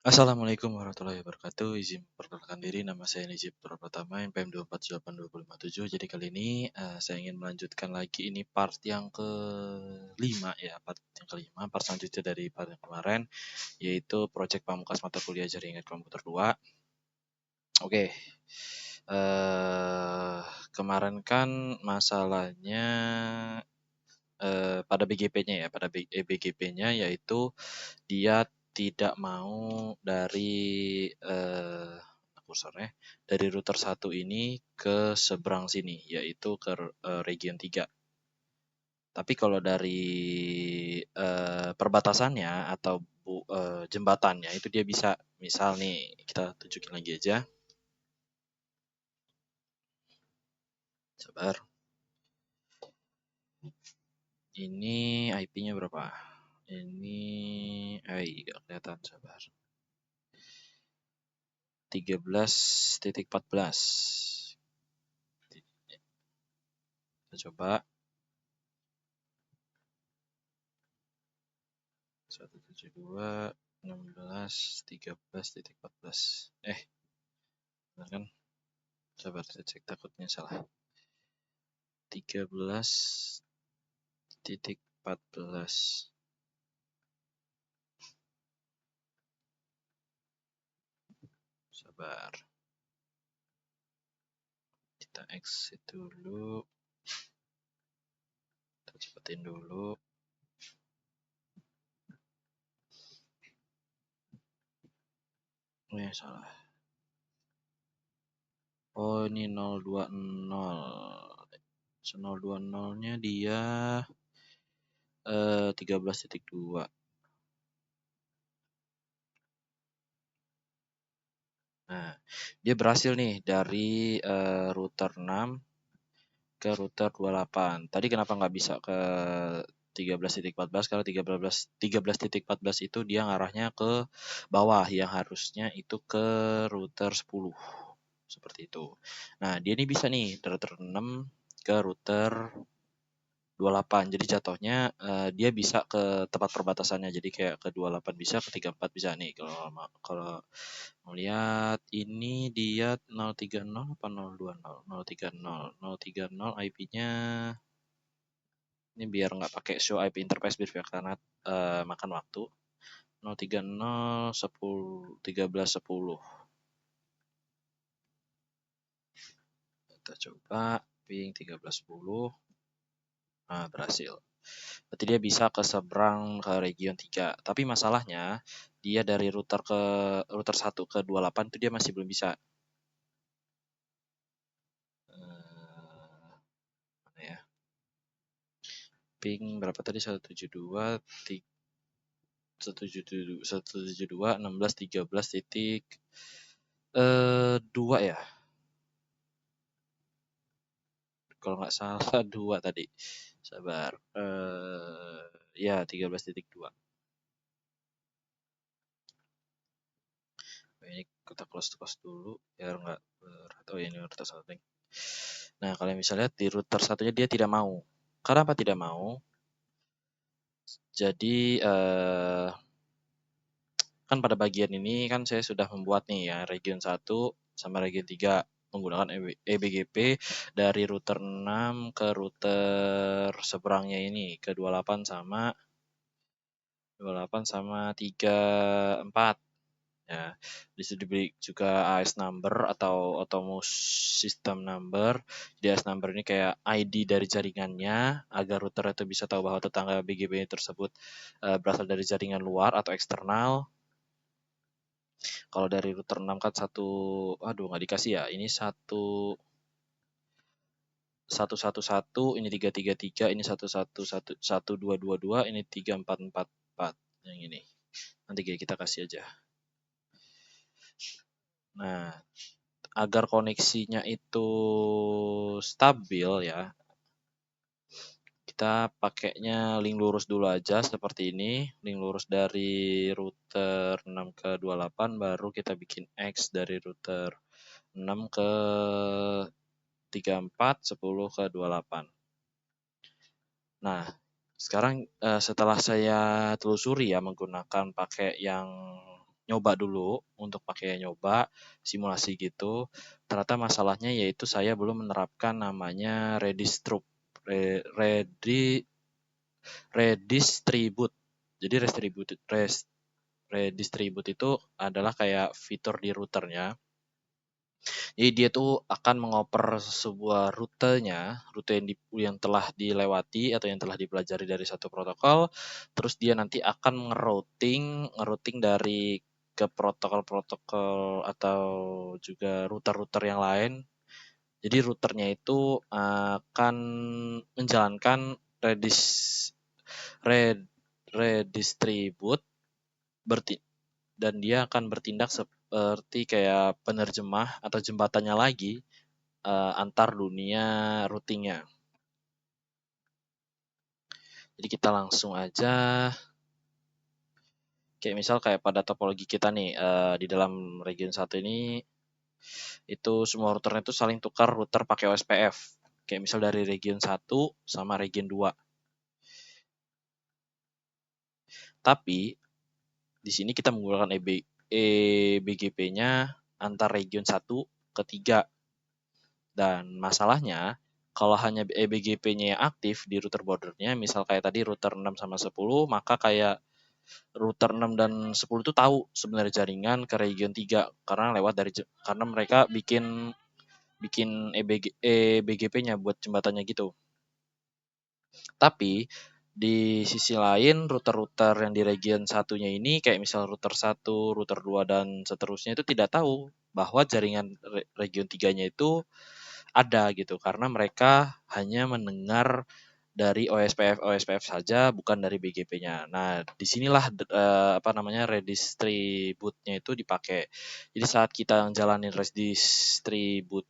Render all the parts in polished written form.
Assalamualaikum warahmatullahi wabarakatuh. Izin perkenalkan diri, nama saya Nijib Pratama, NPM 2482057. Jadi kali ini saya ingin melanjutkan lagi ini part yang kelima ya, part selanjutnya dari part yang kemarin, yaitu proyek pamungkas mata kuliah jaringan komputer 2. Oke, kemarin kan masalahnya pada BGP-nya ya, BGP-nya yaitu dia tidak mau dari kursornya dari router 1 ini ke seberang sini, yaitu ke region 3. Tapi kalau dari perbatasannya atau jembatannya itu dia bisa, misal nih kita tunjukin lagi aja. Sabar. Ini IP-nya berapa? Ini gak kelihatan, sabar. 13.14. Kita coba 172.16.13.14. Benar kan? Coba saya cek, takutnya salah. 13.14. Sabar. Kita exit dulu. Kita cepetin dulu. Salah. Oh, ini 020. 020-nya dia 13.2. Nah, dia berhasil nih dari router 6 ke router 28. Tadi kenapa nggak bisa ke 13.14? Karena 13.14 itu dia ngarahnya ke bawah, yang harusnya itu ke router 10. Seperti itu. Nah, dia ini bisa nih dari router 6 ke router 28. Jadi jatuhnya dia bisa ke tempat perbatasannya. Jadi kayak ke 28 bisa, ke 34 bisa nih. Kalau melihat ini dia 030 apa 020? 030. 030 IP-nya ini biar nggak pakai show IP interface biar karena makan waktu. 030 10 1310. Kita coba ping 1310. Nah, berhasil. Berarti dia bisa ke seberang ke region 3. Tapi masalahnya dia dari router 1 ke 28 itu dia masih belum bisa. Mana ya? Ping berapa tadi? 172 16 13 titik 2 ya. Kalau nggak salah 2 tadi. Sabar. Ya 13.2. Ini kita close dulu biar nggak berat. Oh ini router 1. Nah, kalau misalnya di router satunya dia tidak mau. Kenapa tidak mau? Jadi kan pada bagian ini kan saya sudah membuat nih ya region 1 sama region 3 menggunakan EBGP dari router 6 ke router seberangnya ini ke 28 sama 34 ya. Di situ diberi juga AS number atau Autonomous System Number. Di AS number ini kayak ID dari jaringannya agar router itu bisa tahu bahwa tetangga BGP tersebut berasal dari jaringan luar atau eksternal. Kalau dari router 6 kan nggak dikasih ya. Ini 111, ini 333, ini 111, 1222, ini 3444 yang ini. Nanti kita kasih aja. Nah, agar koneksinya itu stabil ya, kita pakainya link lurus dulu aja seperti ini. Link lurus dari router 6 ke 28, baru kita bikin X dari router 6 ke 34, 10 ke 28. Nah, sekarang setelah saya telusuri ya menggunakan pakai yang nyoba dulu, untuk pakai nyoba simulasi gitu. Ternyata masalahnya yaitu saya belum menerapkan namanya redistribute. Jadi redistribute itu adalah kayak fitur di routernya. Jadi dia tuh akan mengoper sebuah rute yang telah dilewati atau yang telah dipelajari dari satu protokol, terus dia nanti akan ngerouting dari ke protokol-protokol atau juga router-router yang lain. Jadi routernya itu akan menjalankan red, redistribute berti dan dia akan bertindak seperti kayak penerjemah atau jembatannya lagi antar dunia routingnya. Jadi kita langsung aja, kayak misal kayak pada topologi kita nih di dalam region 1 ini itu semua routernya itu saling tukar router pakai OSPF. Kayak misal dari region 1 sama region 2. Tapi di sini kita menggunakan EBGP-nya antar region 1 ke 3. Dan masalahnya, kalau hanya EBGP-nya yang aktif di router bordernya, misal kayak tadi router 6 sama 10, maka kayak router 6 dan 10 itu tahu sebenarnya jaringan ke region 3 karena mereka bikin EBGP-nya buat jembatannya gitu. Tapi di sisi lain router-router yang di region satunya ini kayak misal router 1, router 2 dan seterusnya itu tidak tahu bahwa jaringan region 3-nya itu ada gitu karena mereka hanya mendengar dari OSPF saja bukan dari BGP-nya. Nah, disinilah redistribute-nya itu dipakai. Jadi saat kita jalanin redistribute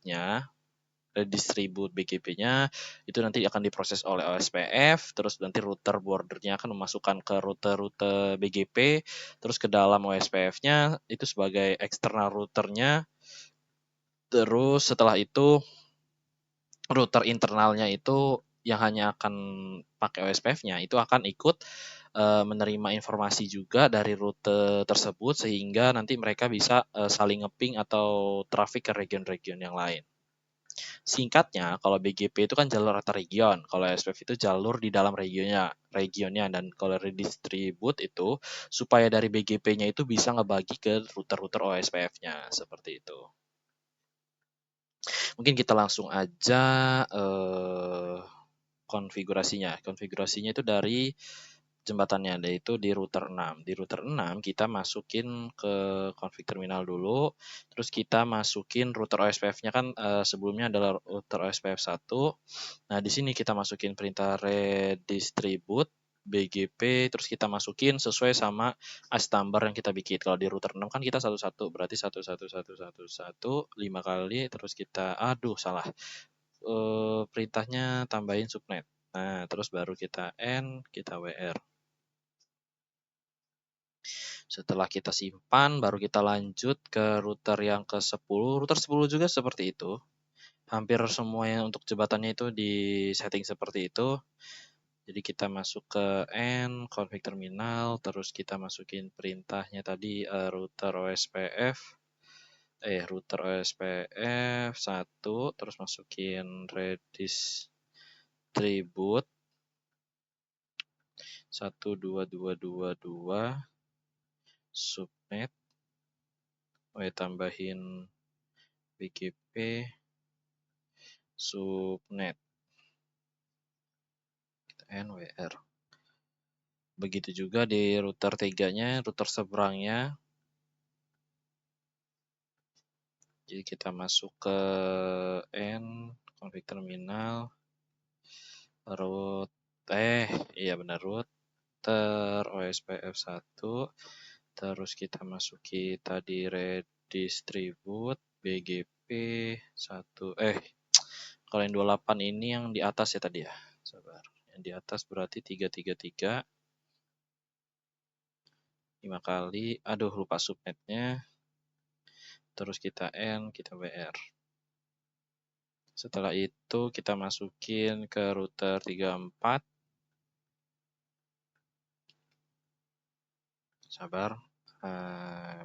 BGP-nya itu nanti akan diproses oleh OSPF, terus nanti router bordernya akan memasukkan ke rute-rute BGP, terus ke dalam OSPF-nya itu sebagai eksternal routernya. Terus setelah itu router internalnya itu yang hanya akan pakai OSPF-nya itu akan ikut menerima informasi juga dari rute tersebut sehingga nanti mereka bisa saling ngeping atau traffic ke region-region yang lain. Singkatnya, kalau BGP itu kan jalur antar region, kalau OSPF itu jalur di dalam regionnya dan kalau redistribute itu supaya dari BGP-nya itu bisa ngebagi ke router-router OSPF-nya seperti itu. Mungkin kita langsung aja konfigurasinya. Konfigurasinya itu dari jembatannya, yaitu di router 6. Di router 6 kita masukin ke config terminal dulu, terus kita masukin router OSPF-nya kan sebelumnya adalah router OSPF 1. Nah, di sini kita masukin perintah redistribute BGP, terus kita masukin sesuai sama AS number yang kita bikin. Kalau di router 6 kan kita 11, berarti 111111 5 kali, terus kita, salah. Perintahnya tambahin subnet. Nah, terus baru kita N, kita WR. Setelah kita simpan, baru kita lanjut ke router yang ke-10. Router 10 juga seperti itu. Hampir semuanya untuk jebatannya itu di setting seperti itu. Jadi kita masuk ke N, config terminal, terus kita masukin perintahnya tadi router OSPF 1, terus masukin redistribute 12222 subnet, tambahin BGP subnet NWR. Begitu juga di router 3-nya, router seberangnya. Jadi kita masuk ke N, config terminal, router OSPF 1, terus kita masuki tadi redistribute BGP 1, kalau yang 28 ini yang di atas ya tadi ya, sabar. Yang di atas berarti 333, 5 kali, lupa subnetnya, terus kita N, kita WR. Setelah itu kita masukin ke router 34, sabar,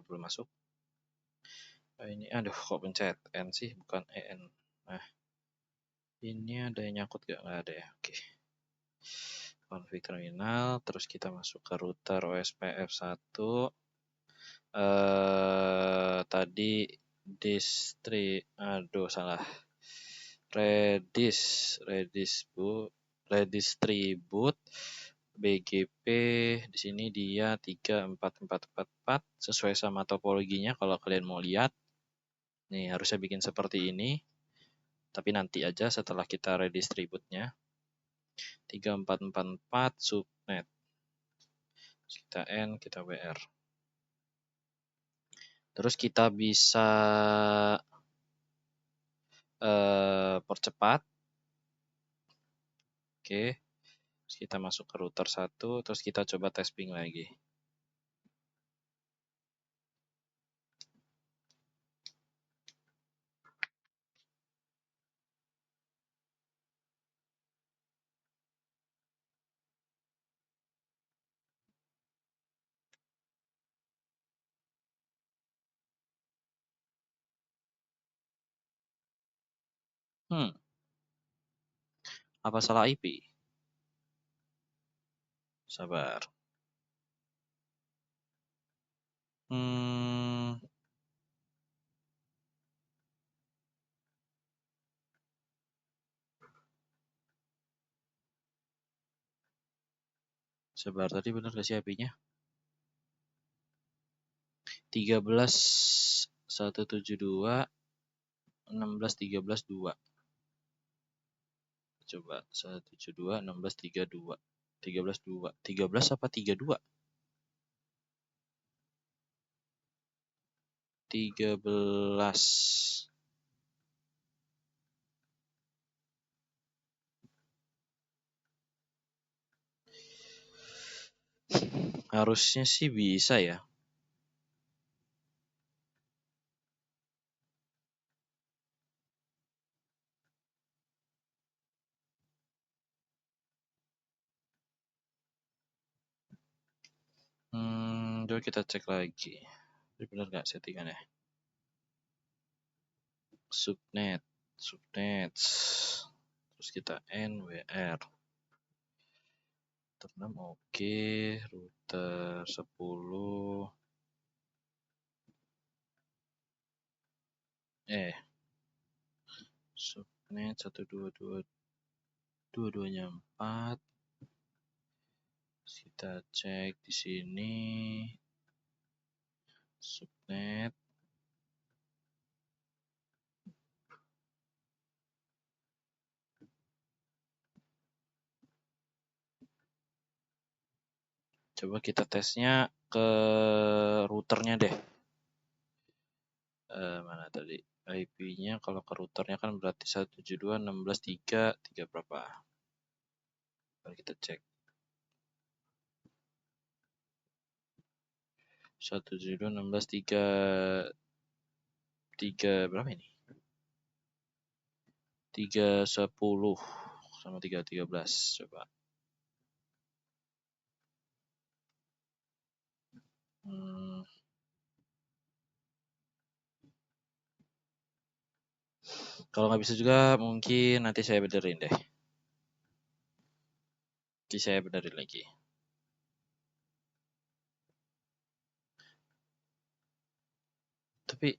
Belum masuk. Ini aduh kok pencet N sih bukan EN. Nah, ini ada yang nyangkut gak? Nggak ada ya. Oke. Config terminal, terus kita masuk ke router OSPF1. Tadi aduh salah. Redistribute BGP di sini dia 34444 sesuai sama topologinya kalau kalian mau lihat. Nih harusnya bikin seperti ini. Tapi nanti aja setelah kita redistribute-nya. 3444 subnet. Kita N, kita WR. Terus kita bisa percepat. Oke. Terus kita masuk ke router 1, terus kita coba tes ping lagi. Apa salah IP? Sabar. Sabar, tadi benar gak sih IP-nya? 13.172 16.13.2. Coba 172 16.32 13.2 13 apa 32? 13. Harusnya sih bisa ya. Coba kita cek lagi. Ini benar nggak settingannya? Subnet. Terus kita NWR. Router 6 oke. Router 10. Subnet 122.222-nya 4. Kita cek di sini. Subnet. Coba kita tesnya ke routernya deh. Mana tadi? IP-nya kalau ke routernya kan berarti 172.16.3 berapa? Mari kita cek. 172.16.3 berapa ini? 310 sama 313 coba. Kalau nggak bisa juga mungkin nanti saya benerin deh. Nanti saya benerin lagi. Tapi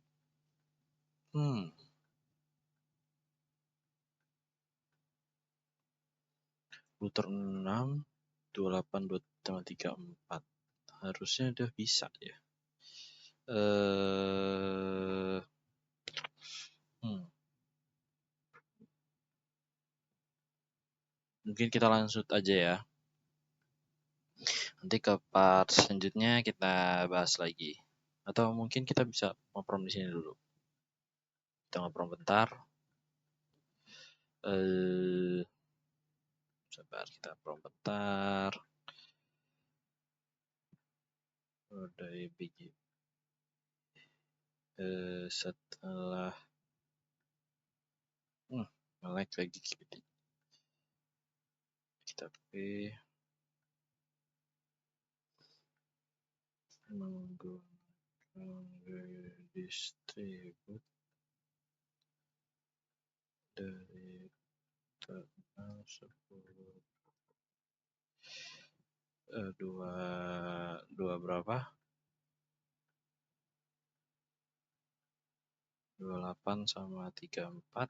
router 6 28.234 harusnya udah bisa ya. Mungkin kita lanjut aja ya. Nanti ke part selanjutnya kita bahas lagi. Atau mungkin kita bisa ngobrol di sini dulu. Kita ngobrol bentar. Sabar, kita ngobrol bentar. Udah BG. Setelah nge-lag lagi kita menggunakan gaya distribut dari tanggal 10 dua berapa 28 sama 34.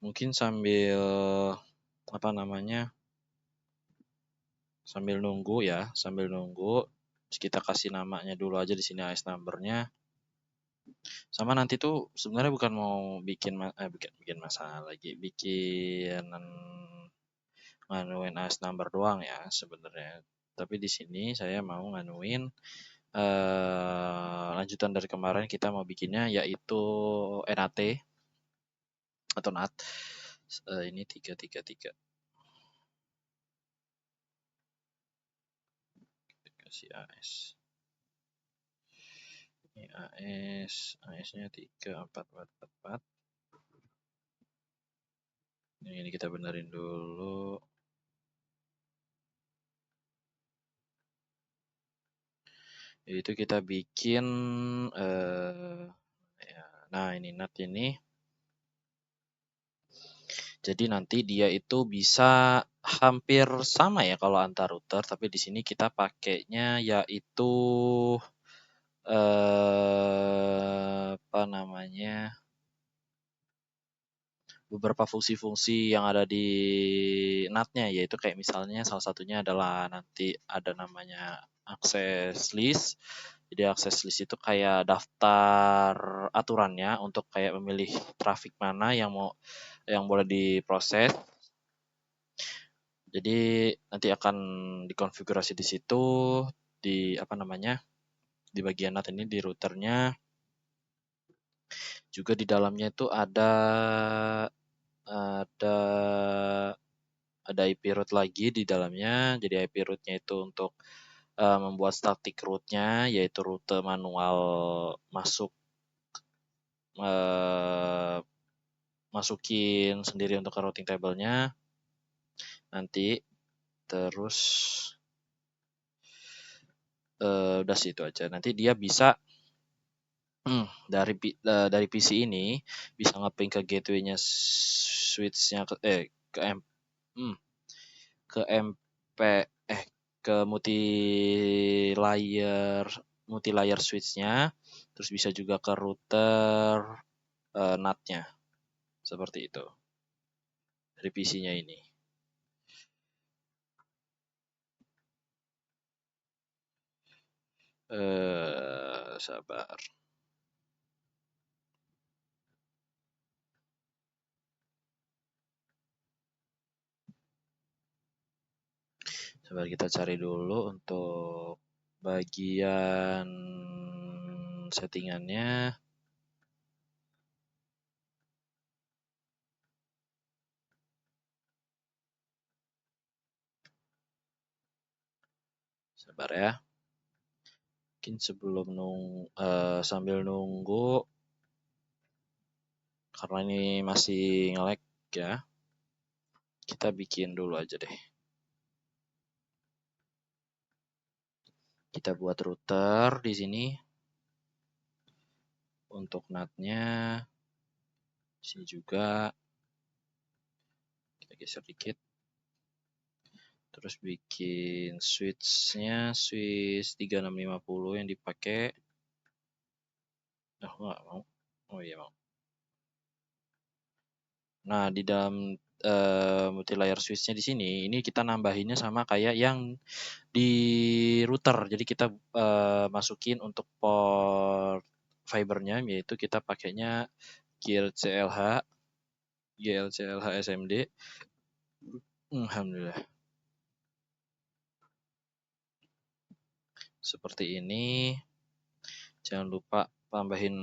Mungkin sambil apa namanya, sambil nunggu ya, sambil nunggu kita kasih namanya dulu aja di sini AS number-nya. Sama nanti tuh sebenarnya bukan mau bikin masalah lagi, bikin nganuin AS number doang ya sebenarnya. Tapi di sini saya mau nganuin lanjutan dari kemarin kita mau bikinnya yaitu NAT atau NAT. Ini 333. Kasih AS. Ini AS-nya 34444. Ini kita benerin dulu. Itu kita bikin ya. Nah, ini NAT ini. Jadi nanti dia itu bisa hampir sama ya kalau antar router, tapi di sini kita pakainya yaitu apa namanya? Beberapa fungsi-fungsi yang ada di NAT-nya, yaitu kayak misalnya salah satunya adalah nanti ada namanya akses list. Jadi akses list itu kayak daftar aturannya untuk kayak memilih traffic mana yang boleh diproses. Jadi nanti akan dikonfigurasi di situ di apa namanya? Di bagian NAT ini di routernya. Juga di dalamnya itu ada IP route lagi di dalamnya. Jadi IP route-nya itu untuk membuat static route-nya, yaitu rute manual masuk masukin sendiri untuk ke routing table-nya. Nanti terus udah sih itu aja. Nanti dia bisa dari PC ini bisa ngeping ke gateway-nya switch-nya ke MP ke multi-layer switch-nya, terus bisa juga ke router NAT-nya. Seperti itu. Dari PC-nya ini. Sabar. Sabar, kita cari dulu untuk bagian settingannya. Sabar ya. Mungkin sebelum sambil nunggu karena ini masih nge-lag ya. Kita bikin dulu aja deh. Kita buat router di sini. Untuk NAT-nya di sini juga kita geser dikit. Terus bikin switch-nya switch 3650 yang dipakai. Nggak mau. Oh iya mau. Nah, di dalam multi layer switch-nya di sini, ini kita nambahinnya sama kayak yang di router. Jadi kita masukin untuk port fibernya, yaitu kita pakainya GLCLH SMD. Alhamdulillah. Seperti ini. Jangan lupa tambahin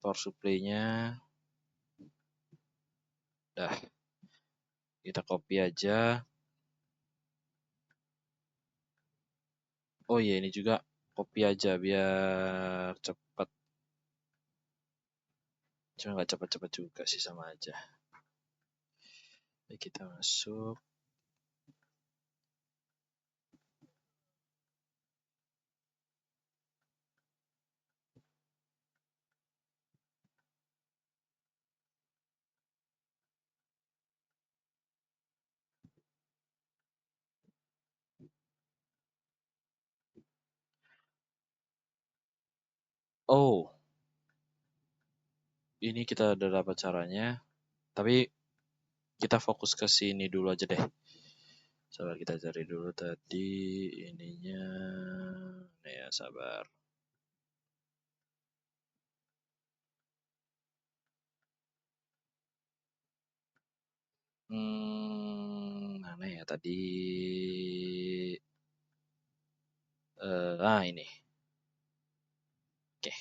power supply-nya. Dah. Kita copy aja. Oh iya, ini juga copy aja biar cepat. Cuma nggak cepat-cepat juga sih, sama aja. Oke, kita masuk. Oh, ini kita udah dapat caranya. Tapi kita fokus ke sini dulu aja deh. Sabar, kita cari dulu tadi ininya. Nah ya, sabar. Mana ya tadi? Ini. Oke,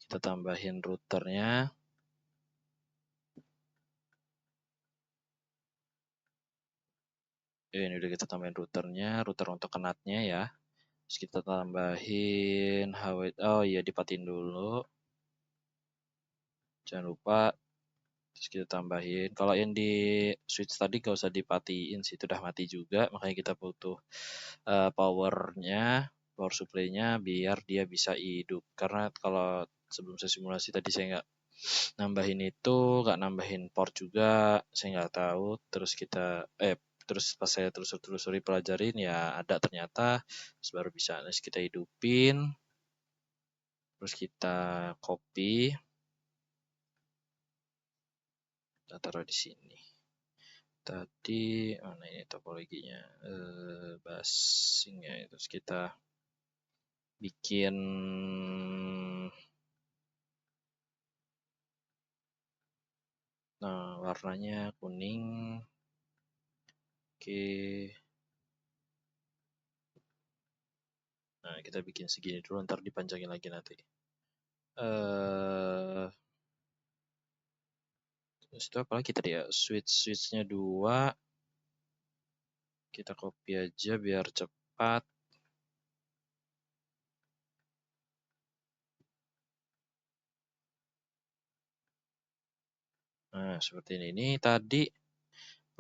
kita tambahin routernya. Ini udah kita tambahin routernya, router untuk kenatnya ya. Terus kita tambahin oh iya, dipatiin dulu. Jangan lupa. Terus kita tambahin. Kalau yang di switch tadi gak usah dipatiin sih, itu udah mati juga. Makanya kita butuh power supply-nya biar dia bisa hidup. Karena kalau sebelum saya simulasi tadi saya nggak nambahin itu, nggak nambahin port juga, saya nggak tahu. Terus pas saya telusuri pelajarin ya ada ternyata, terus baru bisa. Terus kita hidupin, terus kita copy, kita taruh di sini. Tadi mana ini topologinya, busing ya, terus kita bikin warnanya kuning. Oke. Nah, kita bikin segini dulu, ntar dipanjangin lagi nanti. Terus itu apalagi tadi ya, switch-nya 2. Kita copy aja biar cepat. Nah, seperti ini. Ini tadi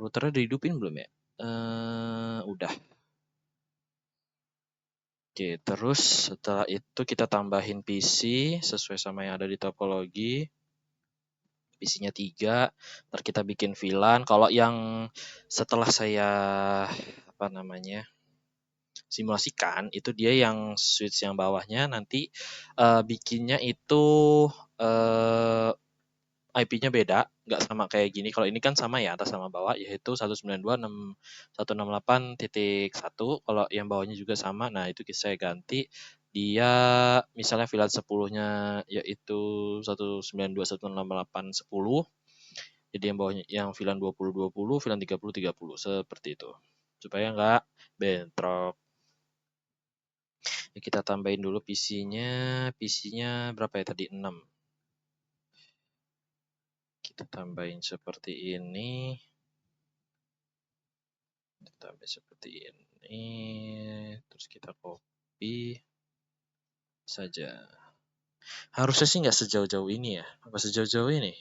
routernya dihidupin belum ya? Udah. Oke, terus setelah itu kita tambahin PC sesuai sama yang ada di topologi. PC-nya 3, ntar kita bikin VLAN. Kalau yang setelah saya simulasikan, itu dia yang switch yang bawahnya nanti bikinnya itu IP-nya beda, nggak sama kayak gini. Kalau ini kan sama ya, atas sama bawah, yaitu 192.168.1. Kalau yang bawahnya juga sama, nah itu saya ganti. Dia misalnya VLAN 10-nya yaitu 192.168.10. Jadi yang bawahnya yang VLAN 20.20, VLAN 30.30, seperti itu. Supaya nggak bentrok. Ya, kita tambahin dulu PC-nya. PC-nya berapa ya tadi? 6. Kita tambahin seperti ini. Kita tambah seperti ini. Terus kita copy saja. Harusnya sih nggak sejauh-jauh ini ya. Apa sejauh-jauh ini?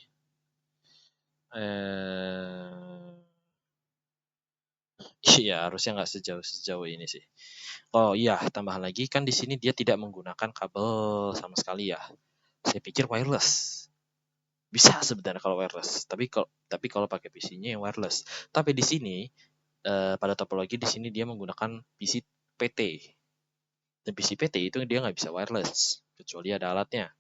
Iya, harusnya nggak sejauh ini sih. Oh iya, tambahan lagi kan di sini dia tidak menggunakan kabel sama sekali ya. Saya pikir wireless. Bisa sebenarnya kalau wireless, tapi kalau pakai PC-nya yang wireless. Tapi di sini pada topologi di sini dia menggunakan PC PT. Dan PC PT itu dia nggak bisa wireless kecuali ada alatnya.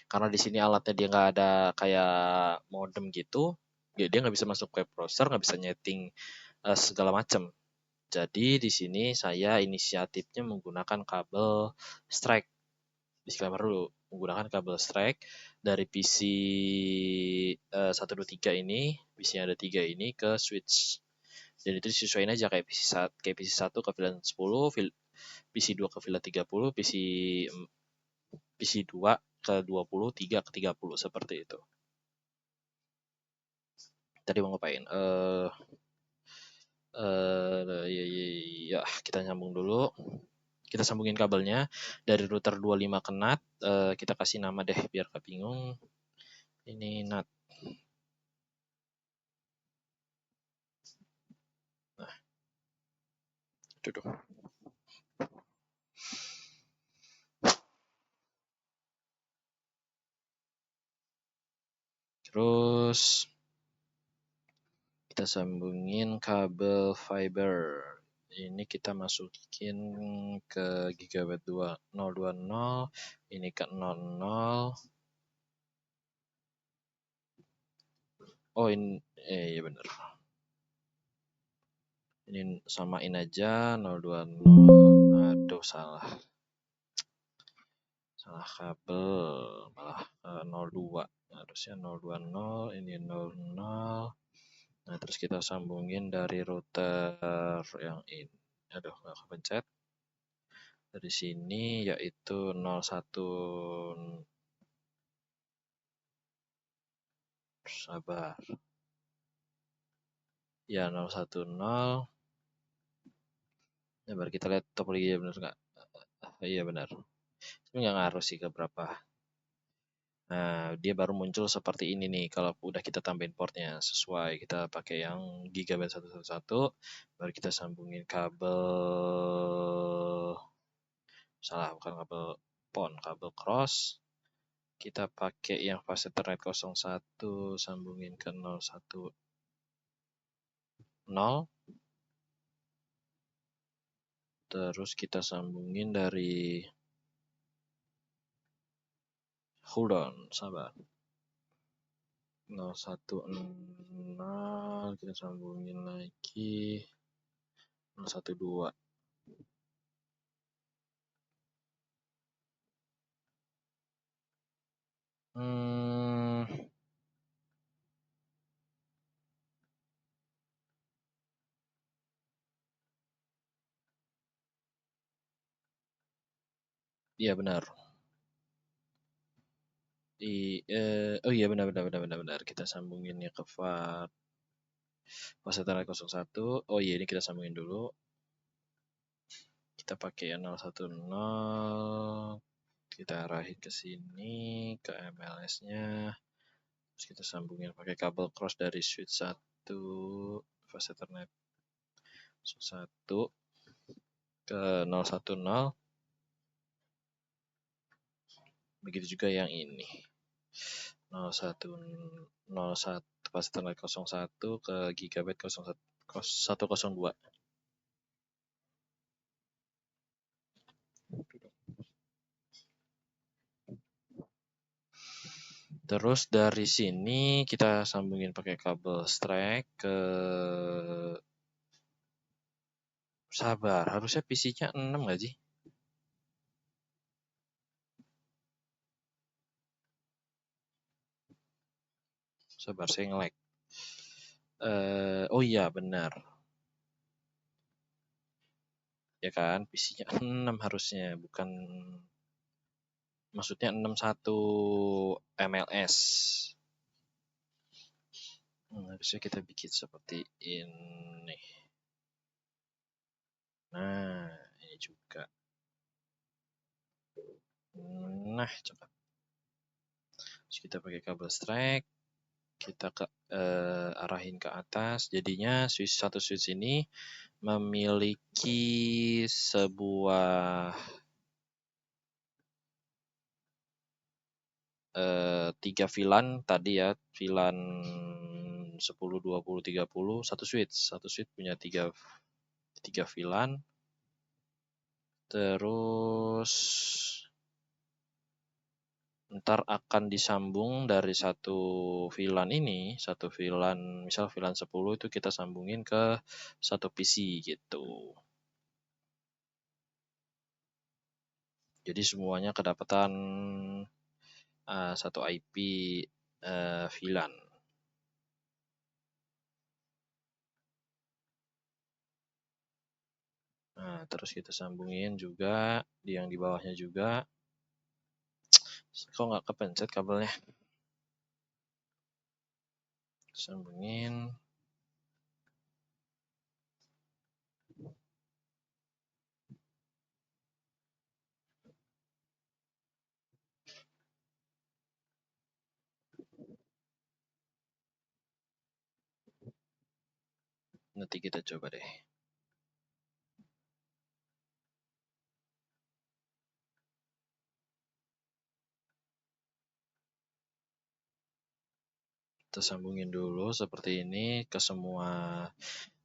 Karena di sini alatnya dia nggak ada kayak modem gitu, dia nggak bisa masuk web browser, nggak bisa nyeting segala macam. Jadi di sini saya inisiatifnya menggunakan kabel strike. Disclaimer dulu, menggunakan kabel strike dari PC 123 ini, PC yang ada 3 ini ke switch. Dan itu disesuaikan aja kayak PC 1 ke VLAN 10, PC 2 ke VLAN 30, PC 2 ke 20, 3 ke 30, seperti itu. Tadi mau ngapain? Ya, kita nyambung dulu. Kita sambungin kabelnya dari router 25 ke NAT. Kita kasih nama deh biar gak bingung. Ini NAT. Nah, itu dong. Terus kita sambungin kabel fiber. Ini kita masukin ke gigabit 2020, ini ke 00. Oh, ini iya bener. Ini samain aja 020. Aduh, salah kabel, malah 02. Harusnya 020, ini 00. Nah, terus kita sambungin dari router yang ini. Aduh, nggak kepencet. Dari sini yaitu 01. Sabar. Ya, 010. Ya, baru kita lihat topologinya benar nggak? Iya benar. Ini nggak ngaruh sih ke berapa. Nah, dia baru muncul seperti ini nih. Kalau udah kita tambahin portnya sesuai, kita pakai yang gigabit 111, baru kita sambungin kabel, salah, bukan kabel PON, kabel cross. Kita pakai yang fase Ethernet 01, sambungin ke 010. Terus kita sambungin dari, hold on, sabar. 010 kita sambungin lagi 012. Iya benar. Oh iya benar. Kita sampunginnya ke fase Ethernet 01. Oh iya, ini kita sambungin dulu. Kita pakai yang 010. Kita arahin ke sini, ke MLS-nya. Terus kita sambungin pakai kabel cross dari switch 1 fase Ethernet 1 ke 010. Begitu juga yang ini. 01 fase Ethernet 01 ke gigabit 102. Terus dari sini kita sambungin pakai kabel strike ke, sabar, harusnya PC-nya 6 nggak sih? Sabar, saya nge-lag. Oh iya benar. Ya kan, PC-nya 6 harusnya, bukan, maksudnya 61 MLS. Harusnya kita bikin seperti ini. Nah, ini juga. Nah, cepat. Terus kita pakai kabel strike, kita arahin ke atas. Jadinya satu switch ini memiliki sebuah 3 VLAN tadi ya, VLAN 10, 20, 30, satu switch punya 3 VLAN. Terus ntar akan disambung dari satu VLAN ini, satu VLAN, misal VLAN 10 itu kita sambungin ke satu PC gitu. Jadi semuanya kedapatan satu IP VLAN. Nah, terus kita sambungin juga yang di bawahnya juga. Kok nggak kepencet kabelnya? Sambungin. Nanti kita coba deh. Kita sambungin dulu seperti ini ke semua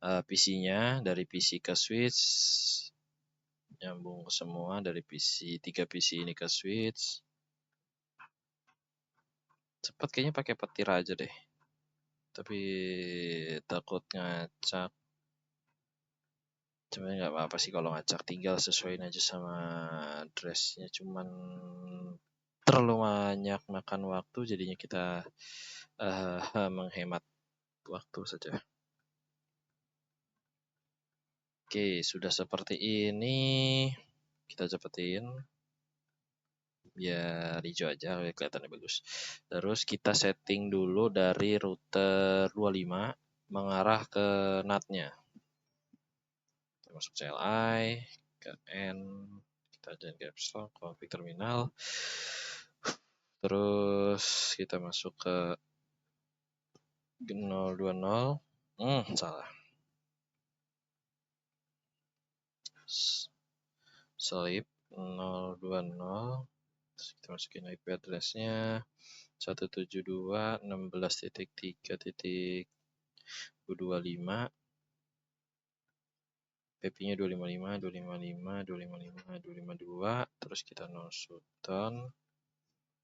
PC-nya, dari PC ke switch, nyambung ke semua dari tiga PC ini ke switch. Cepat kayaknya pakai petir aja deh. Tapi takut ngacak. Cuman nggak apa-apa sih kalau ngacak, tinggal sesuaiin aja sama dressnya. Cuman terlalu banyak makan waktu, jadinya kita menghemat waktu saja. Oke, sudah seperti ini. Kita cepetin. Biar hijau aja, kelihatannya bagus. Terus kita setting dulu dari router 25 mengarah ke NAT-nya. Kita masuk CLI, ke N, kita join caps lock, config terminal. Terus kita masuk ke 020. Salah. Sleep 020. Terus kita masukin IP address-nya 172.16.3.255. PP-nya 255, 255, 255, 252. Terus kita no shutdown.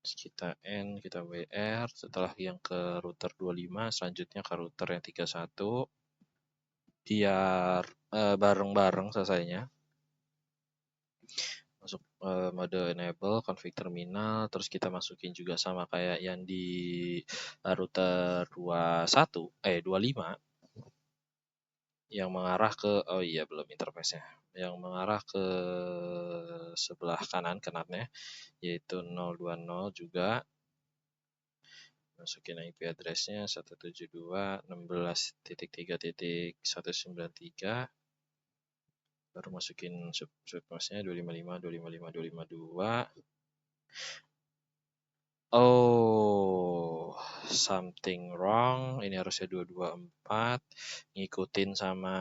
Terus kita N, kita WR. Setelah yang ke router 25, selanjutnya ke router yang 31. Biar bareng-bareng selesainya. Masuk mode enable, config terminal. Terus kita masukin juga sama kayak yang di router 25. Yang mengarah ke, oh iya belum interface-nya, yang mengarah ke sebelah kanan ke NAT-nya, yaitu 020 juga. Masukin IP address-nya 172.16.3.193. Baru masukin submask-nya 255, 255, 252. Oh, something wrong. Ini harusnya 224. Ngikutin sama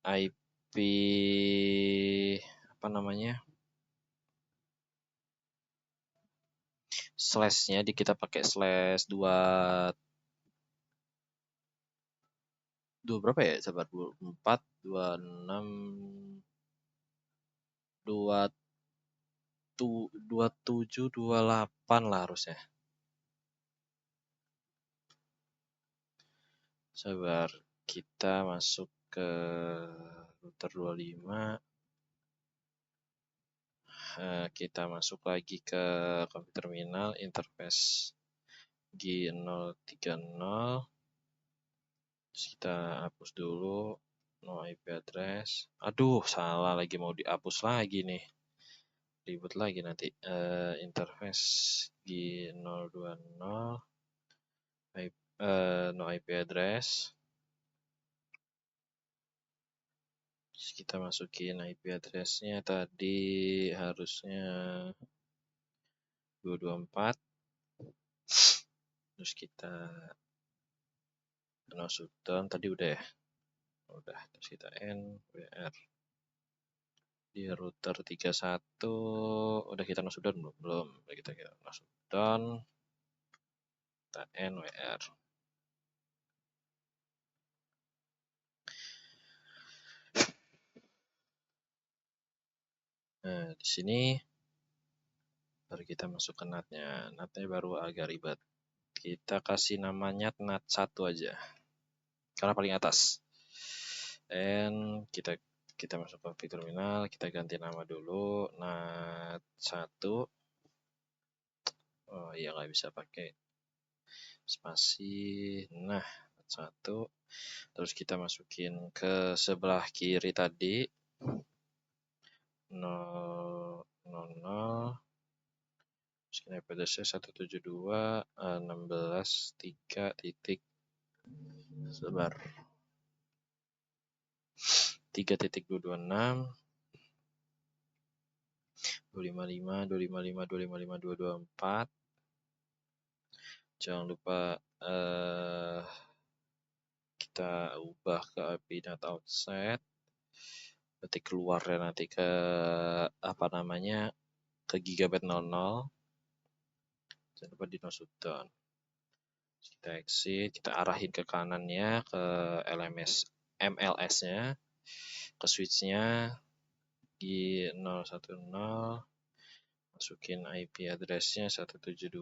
IP apa namanya? Slash-nya kita pakai slash 2 berapa ya? Sabar, 24, 26, 27, 28 lah harusnya. Sabar, kita masuk ke router 25. Kita masuk lagi ke config terminal, interface G030. Terus kita hapus dulu no IP address. Aduh, salah lagi, mau dihapus lagi nih. Ribet lagi nanti. Interface G020, no IP address. Terus kita masukin IP address-nya tadi harusnya 224. Terus kita no shutdown tadi udah ya. Udah, terus kita NWR di router 31. Udah kita no shutdown belum? Udah kita no shutdown. Kita NWR. Nah, di sini baru kita masuk ke NAT-nya. NAT-nya baru agak ribet. Kita kasih namanya NAT 1 aja. Karena paling atas. Dan kita masuk ke terminal, kita ganti nama dulu, NAT 1. Oh iya, nggak bisa pakai spasi. Nah, NAT 1. Terus kita masukin ke sebelah kiri tadi 000. Terus masukin IP address-nya 172.16.3 titik sebar 3.226 255 255 255 224. Jangan lupa kita ubah ke IP not outside. Berarti keluarnya nanti ke apa namanya ke gigabyte 00. Jangan lupa di no shutdown. Kita exit, kita arahin ke kanannya ke MLS-nya, ke switch-nya di 010, masukin IP address-nya 172.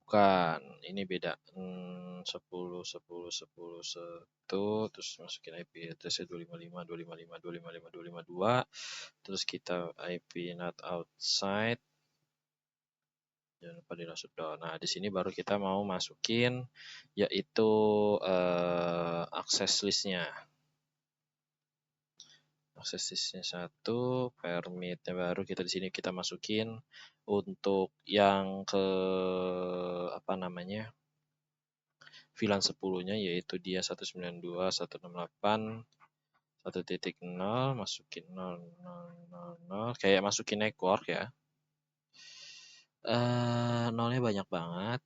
Bukan, ini beda. 10 10 10 1 terus masukin IP address-nya 255 255 255 252. Terus kita IP not outside. Jangan lupa di shutdown. Nah, di sini baru kita mau masukin yaitu access list-nya. Access list-nya 1, permit-nya baru kita di sini kita masukin untuk yang ke apa namanya? VLAN 10-nya yaitu dia 192.168 1.0 masukin 0 kayak masukin network ya. Nolnya banyak banget.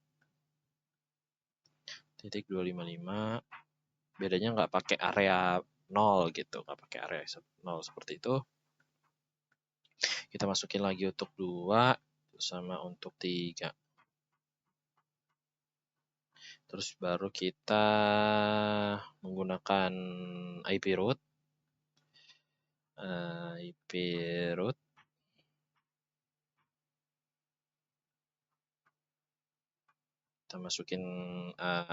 Titik 255. Bedanya nggak pakai area 0 gitu, nggak pakai area 0 seperti itu. Kita masukin lagi untuk 2 sama untuk 3. Terus baru kita menggunakan IP root. IP root. Kita masukin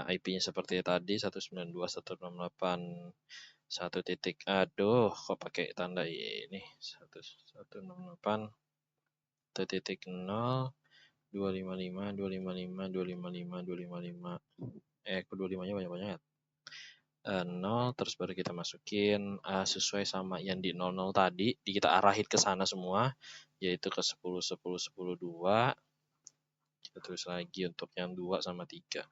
IP-nya seperti tadi 192.168 1 titik. Aduh, kok pakai tanda ini 168 1.0 255 255 255 255. Kok 25-nya banyak-banyak. 0 terus baru kita masukin sesuai sama yang di 00 tadi, kita arahin ke sana semua yaitu ke 10 10 10 2. Kita tulis lagi untuk yang 2 sama 3.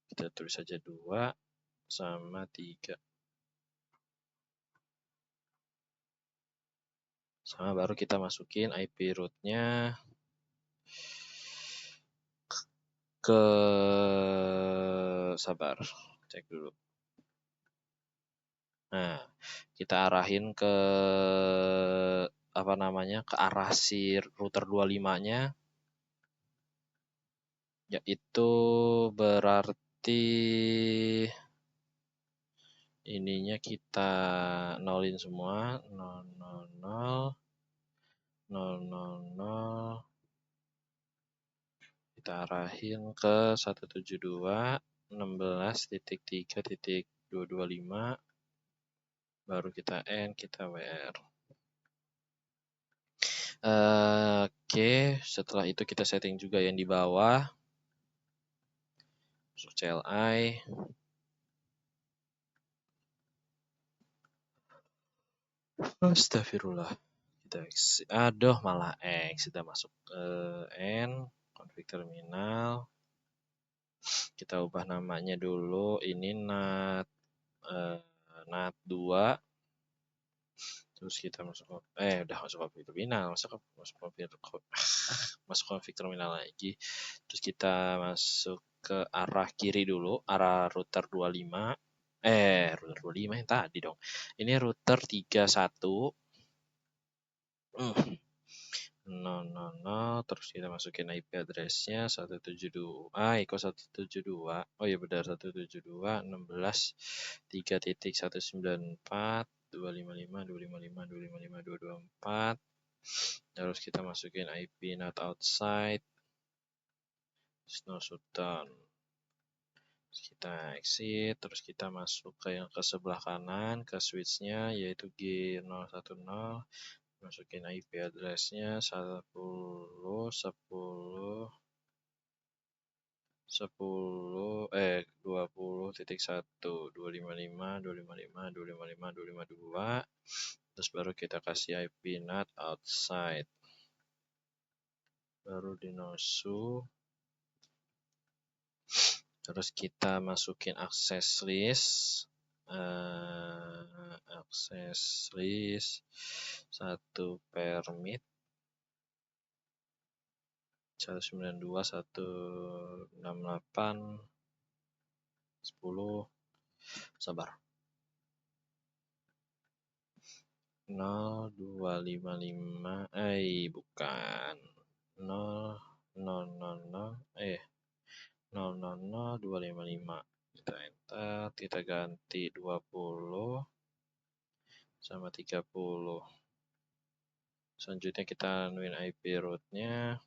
Kita tulis saja 2 sama 3. Sama baru kita masukin IP root-nya ke sabar. Cek dulu. Nah, kita arahin ke apa namanya? Ke arah si router 25-nya. Yaitu berarti ininya kita nolin semua 000 000 kita arahin ke 172.16.3.225 baru kita end kita WR. Oke, setelah itu kita setting juga yang di bawah. Masuk CLI. Astagfirullah. Kita exit. Aduh, malah sudah masuk N config terminal. Kita ubah namanya dulu. Ini NAT 2. Terus kita masuk udah masuk config terminal, masuk config terminal lagi. Terus kita masuk ke arah kiri dulu, arah router 25. Router 25 yang tadi dong. Ini router 31. 000 terus kita masukin IP address-nya 172 172. Oh iya benar 172 16 3.194 255 255 255 224. Terus kita masukin IP not outside. No shutdown. Terus kita exit, terus kita masuk ke yang ke sebelah kanan ke switch-nya yaitu G010. Masukin IP address-nya 10 10 20.1 255 255 255 255 252. Terus baru kita kasih IP not outside. baru di nosu, terus kita masukin access list, satu permit 192.168 10 sabar 0255 bukan 0 255 kita enter, kita ganti 20 sama 30. Selanjutnya kita anuin IP root-nya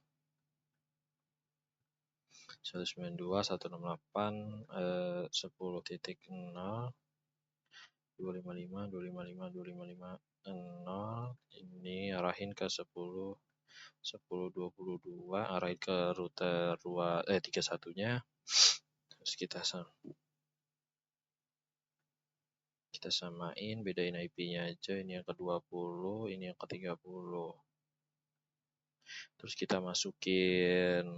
192.168 10.0 255 0 ini arahin ke 10 22 arahin ke router 31-nya. Terus kita samain, bedain IP-nya aja, ini yang ke-20, ini yang ke-30. Terus kita masukin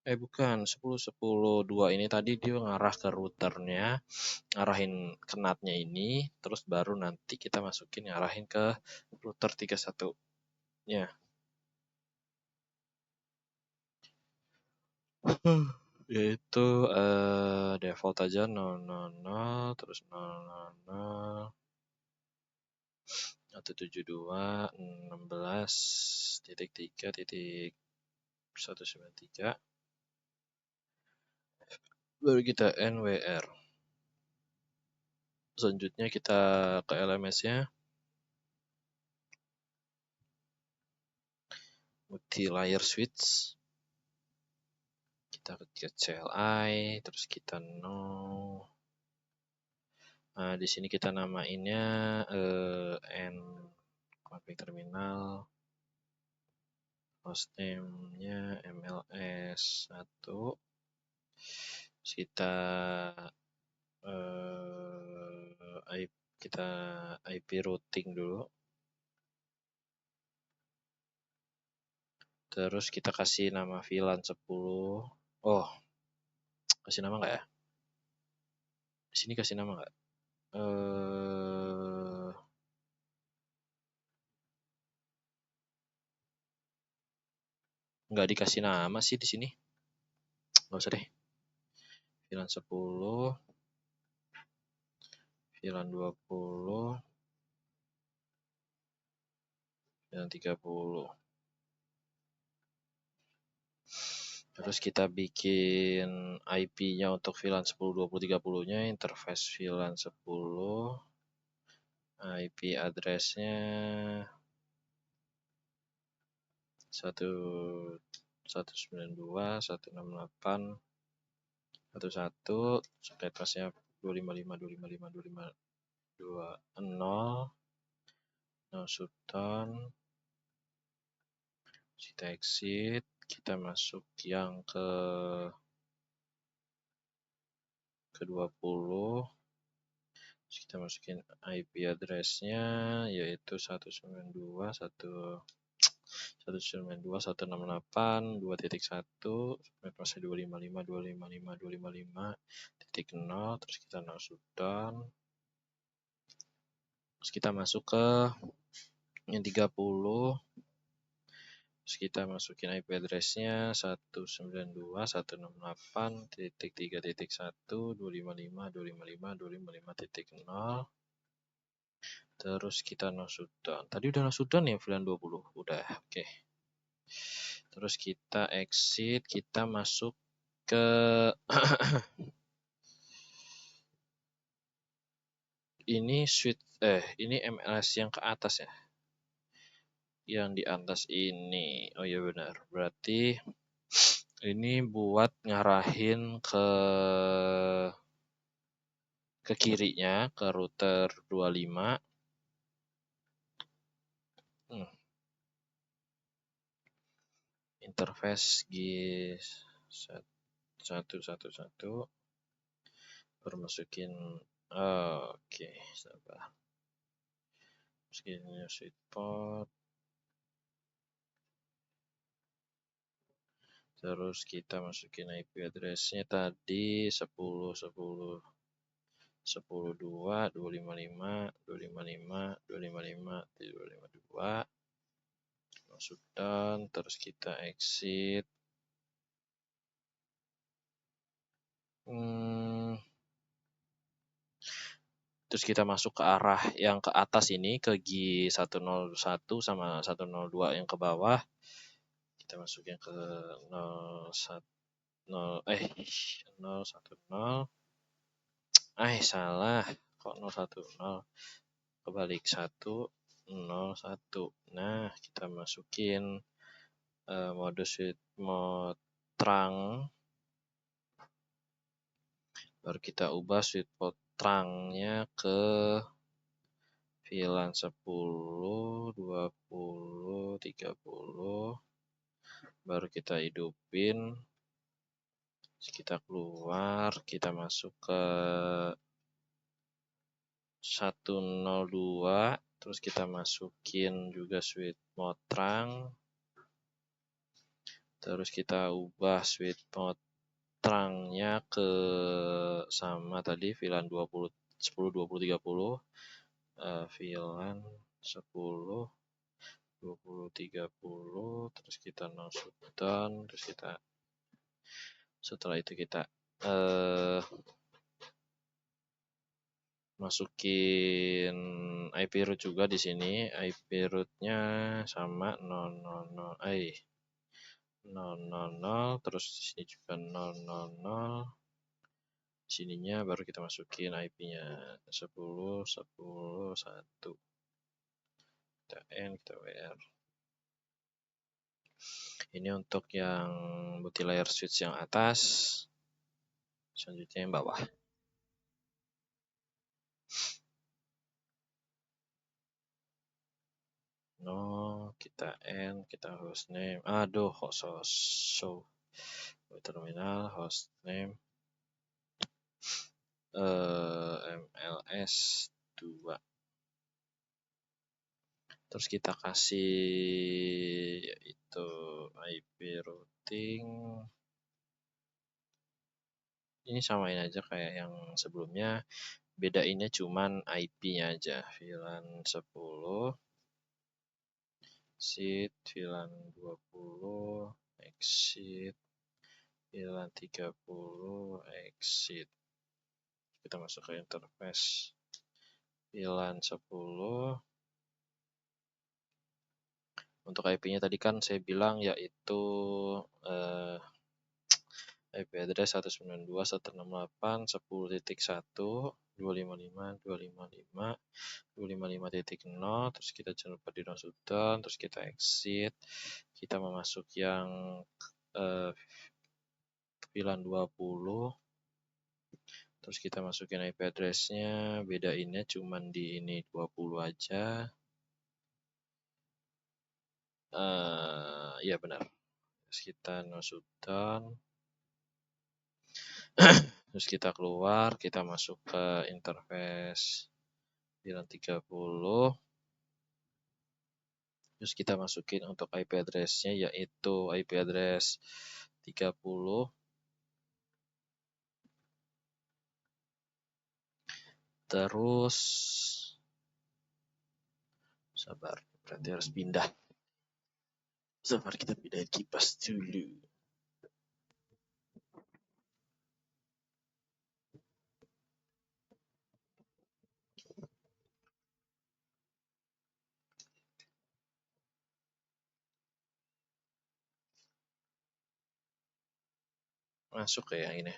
bukan 10.10.2 ini tadi dia ngarah ke routernya, ngarahin ke NAT-nya ini, terus baru nanti kita masukin ngarahin ke router 31-nya. Yaitu default aja 000 terus 000 172 16.3.193 baru kita NWR. Selanjutnya kita ke LMS-nya, multi-layer switch, kita ketik CLI, terus kita no. Nah, di sini kita namainnya config terminal, hostname-nya MLS1. Kita IP routing dulu. Terus kita kasih nama VLAN 10. Oh, kasih nama nggak ya? Di sini kasih nama nggak? Nggak dikasih nama sih di sini. Nggak usah deh. VLAN 10, VLAN 20, VLAN 30. Terus kita bikin IP-nya untuk VLAN 10, 20, 30-nya, interface VLAN 10, IP address-nya 192.168.11, socket path-nya 255.255.255.250, no shutdown. Kita exit, kita masuk yang ke-20. Kita masukin IP address-nya yaitu 192.168.2.1, masih 255.255.255.0, terus kita no shutdown. Terus kita masuk ke yang 30. Terus kita masukin IP address-nya 192.168.3.1.255.255.255.0. Terus kita no shutdown. Tadi udah no shutdown ya VLAN 20. Udah, oke. Terus kita exit, kita masuk ke ini ini MLS yang ke atas ya. Yang di atas ini. Oh iya benar. Berarti ini buat ngarahin ke kirinya, ke router 25. Interface GIS 111 baru masukin oke, sabar. Segini sweet spot. Terus kita masukin IP address-nya tadi 10 10 10 2 255 255 255 252. Masuk down, terus kita exit. Terus kita masuk ke arah yang ke atas ini, ke G101 sama 102 yang ke bawah. Kita masukin ke 010. Salah. Kok 010? Kebalik 101. Nah, kita masukin mode sweet mode terang. Baru kita ubah sweet mode terangnya ke VLAN 10, 20, 30. Baru kita hidupin. Kita keluar, kita masuk ke 102, terus kita masukin juga sweet mode terang. Terus kita ubah sweet mode terangnya ke sama tadi VLAN 20 10 20 30. VLAN 10 20 30, terus kita no shutdown, terus kita setelah itu kita masukin IP root juga di sini. IP root-nya sama 000, terus di sini juga 000. Sininya baru kita masukin IP-nya 10 10 1. Kita N, kita WR. Ini untuk yang multi-layer switch yang atas. Selanjutnya yang bawah. Kita N, kita hostname. Aduh, show terminal hostname MLS 2. Terus kita kasih itu IP routing. Ini samain aja kayak yang sebelumnya. Bedainnya cuman IP-nya aja. VLAN 10, exit, VLAN 20, exit, VLAN 30, exit. Kita masuk ke interface. VLAN 10. Untuk IP-nya tadi kan saya bilang yaitu IP address 192.168.10.1 255 255 255.0. Terus kita jangan lupa di shutdown, terus kita exit. Kita memasuk yang VLAN 20. Terus kita masukin IP address-nya, bedainnya cuman di ini 20 aja. Ya benar. Terus kita no shutdown. Terus kita keluar, kita masuk ke interface VLAN 30. Terus kita masukin untuk IP address-nya yaitu IP address 30. Terus sabar, berarti harus pindah. Sabar, kita pindahin kipas dulu. Masuk ya yang ini.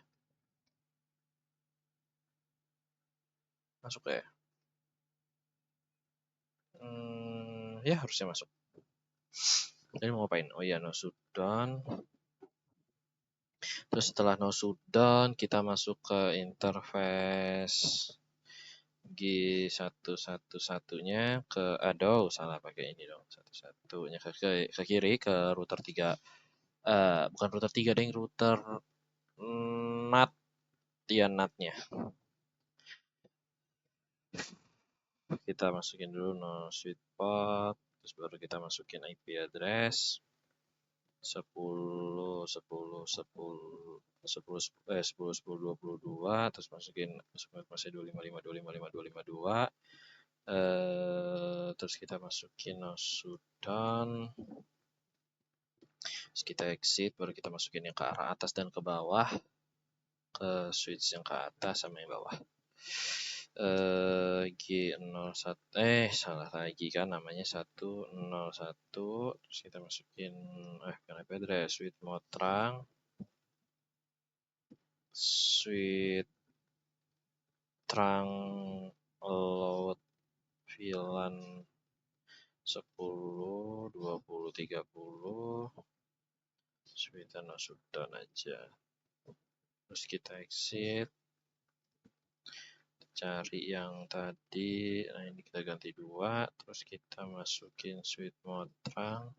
Masuk ya. Ya harusnya masuk. Ini mau ngapain? Oh iya, no shutdown. Terus setelah no shutdown, kita masuk ke interface G111-nya ke salah pakai ini dong. 1-1-nya ke kiri ke router 3. Bukan router 3 deh, router NAT. Ya, NAT-nya. kita masukin dulu no sweet spot, terus baru kita masukin IP address 10 10 10 10 10 10 22, terus masukin masih 255 terus kita masukin no sudan, terus kita exit, baru kita masukin yang ke arah atas dan ke bawah, ke switch yang ke atas sama yang bawah. G01 salah lagi kan, namanya 101, terus kita masukin bukan IP address, sweet motrang load VLAN 10 20 30 sweet sudan aja, terus kita exit, cari yang tadi, nah ini kita ganti 2, terus kita masukin sweet motrang,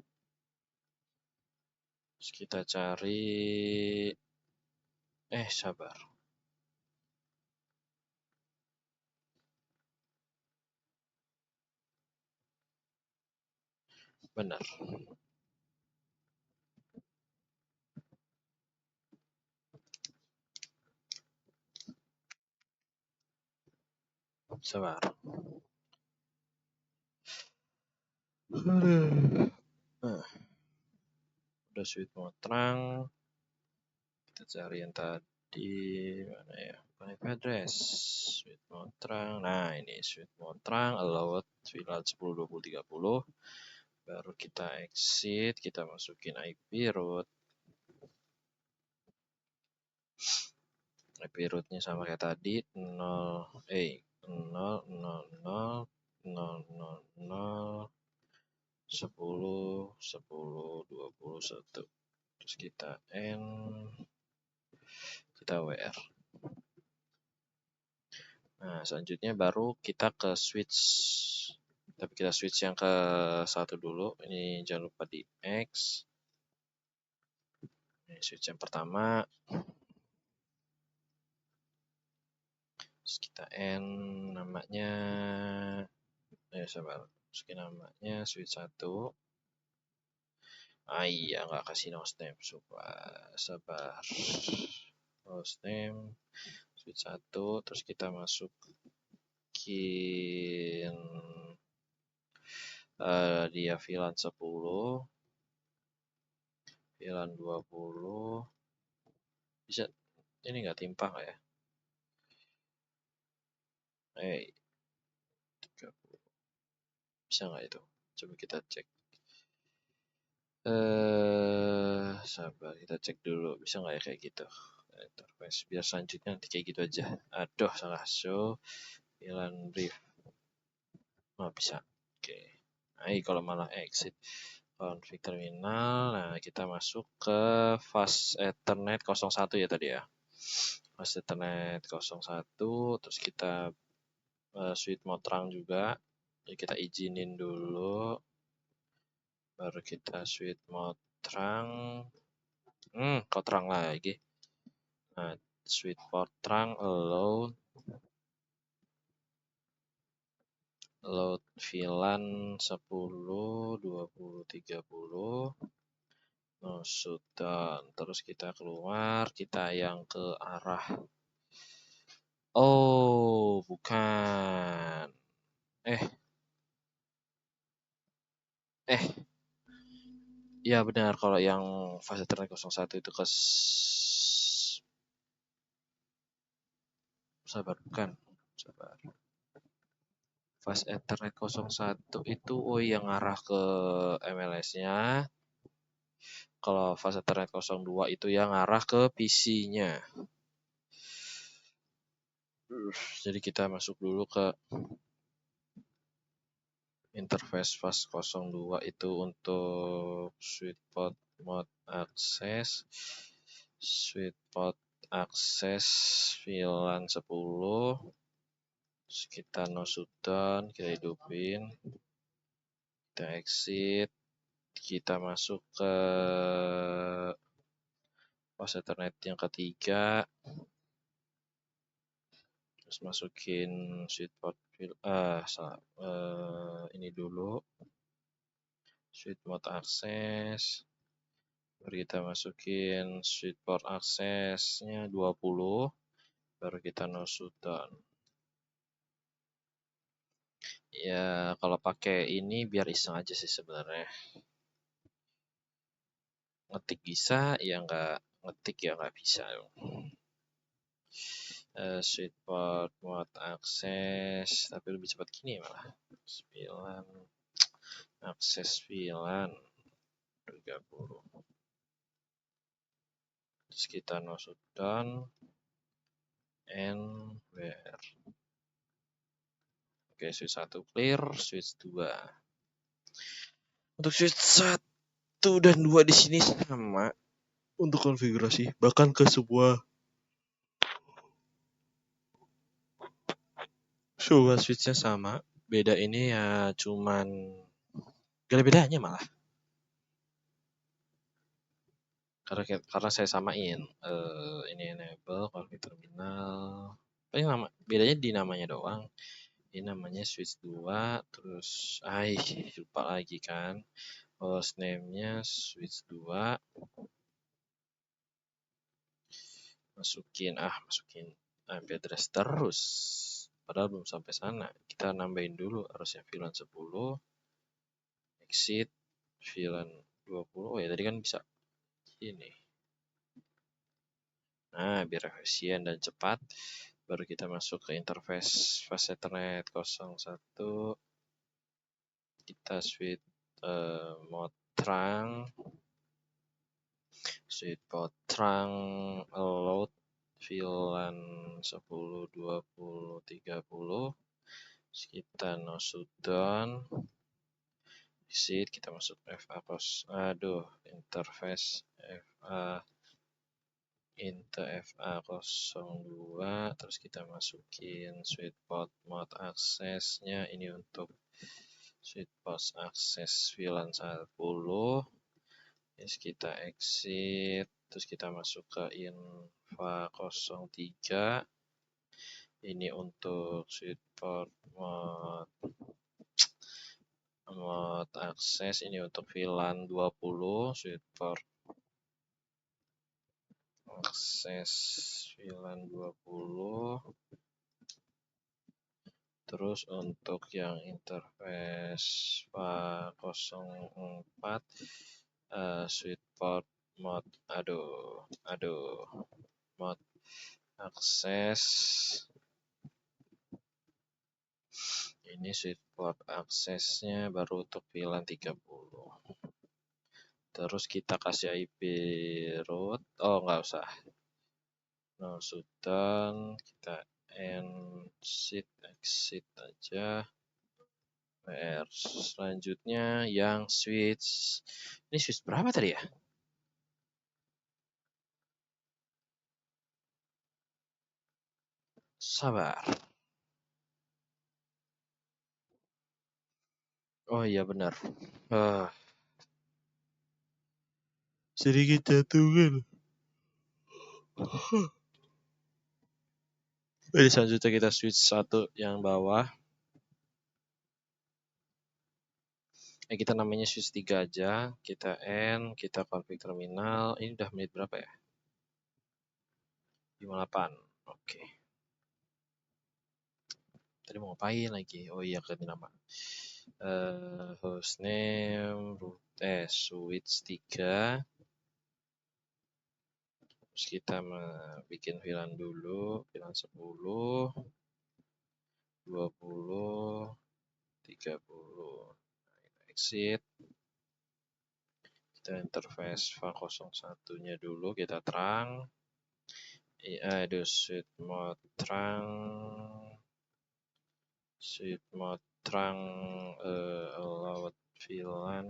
terus kita cari sabar, benar, sabar. Udah sweet motrang, kita cari yang tadi mana ya, IP address sweet motrang, nah ini sweet motrang allowed VLAN 10 20 30, baru kita exit, kita masukin IP root, IP rootnya sama kayak tadi 0 0 0 10 10 21, terus kita N, kita WR. Nah, selanjutnya baru kita ke switch, tapi kita switch yang ke 1 dulu, ini jangan lupa di X. Ini switch yang pertama, terus kita N, namanya sabar, masukin namanya switch 1. Iya, nggak kasih hostname, sabar. Hostname switch 1, terus kita masukin dia VLAN 10, VLAN 20, bisa ini nggak timpang ya? 30, bisa nggak itu? Coba kita cek. Sabar, kita cek dulu, bisa nggak ya kayak gitu interface, biar selanjutnya nanti kayak gitu aja. Aduh, salah, show VLAN brief, bisa. Oke, kalau malah exit config terminal, nah kita masuk ke fast ethernet 01 ya tadi ya, fast ethernet 01, terus kita sweet motrang juga, jadi kita izinin dulu, baru kita sweet motrang, kotrang lagi. Nah, sweet motrang load VLAN 10 20 30, sudah, terus kita keluar, kita yang ke arah, bukan, iya benar, kalau yang fase ethernet 01 itu sabar, bukan, sabar. Fast Ethernet 01 itu yang arah ke MLS-nya. Kalau Fast Ethernet 02 itu yang arah ke PC-nya. Jadi kita masuk dulu ke interface Fast 02 itu untuk sweetpot mode access, sweetpot access VLAN 10. Terus kita no shutdown, kita hidupin, kita exit, kita masuk ke fast ethernet yang ketiga, Terus masukin switch port ini dulu switch mode akses. Baru kita masukin switch port aksesnya 20, baru kita no shutdown. Ya kalau pakai ini biar iseng aja sih sebenarnya. Ngetik bisa, ya nggak ngetik ya nggak bisa. Switch port mode akses, tapi lebih cepat gini malah. 9 akses 9 30. Terus kita no shutdown and where. Oke, switch 1 clear, switch 2. Untuk switch 1 dan 2 di sini sama untuk konfigurasi, bahkan ke sebuah switchnya sama. Beda ini ya cuman gak ada bedanya malah. Karena saya samain ini enable config terminal. Paling bedanya di namanya doang. Ini namanya switch 2, terus lupa lagi kan. Host name-nya switch 2. Masukin IP address terus. Padahal belum sampai sana. Kita nambahin dulu harusnya VLAN 10. Exit VLAN 20. Oh ya tadi kan bisa ini. Nah, biar efisien dan cepat, baru kita masuk ke interface fast Ethernet 01. Kita switch mode terang, switch mode terang load VLAN 10, 20, 30. Kita no shutdown. Exit, kita masuk FA interface FA FA02, terus kita masukin switch port mode aksesnya ini untuk switch port akses VLAN 10. Terus kita exit, terus kita masuk ke infa 03. Ini untuk switch port mode akses, ini untuk VLAN 20, switch port akses VLAN 20. Terus untuk yang interface 04 switch port mode mode akses, ini switch port aksesnya baru untuk VLAN 30. Terus kita kasih IP root, nggak usah, no shutdown, kita exit aja. Selanjutnya yang switch, ini switch berapa tadi ya? Sabar. Oh iya benar. Sedikit jatuh. Jadi selanjutnya kita switch 1 yang bawah. Kita namanya switch 3 aja. Kita kita config terminal. Ini udah menit berapa ya? 58. Oke. Tadi mau ngapain lagi? Oh iya, ganti nama. Hostname switch 3. Terus kita bikin VLAN dulu, VLAN 10, 20, 30. Exit. Kita interface FA01-nya dulu, kita terang. Switch mode terang allowed VLAN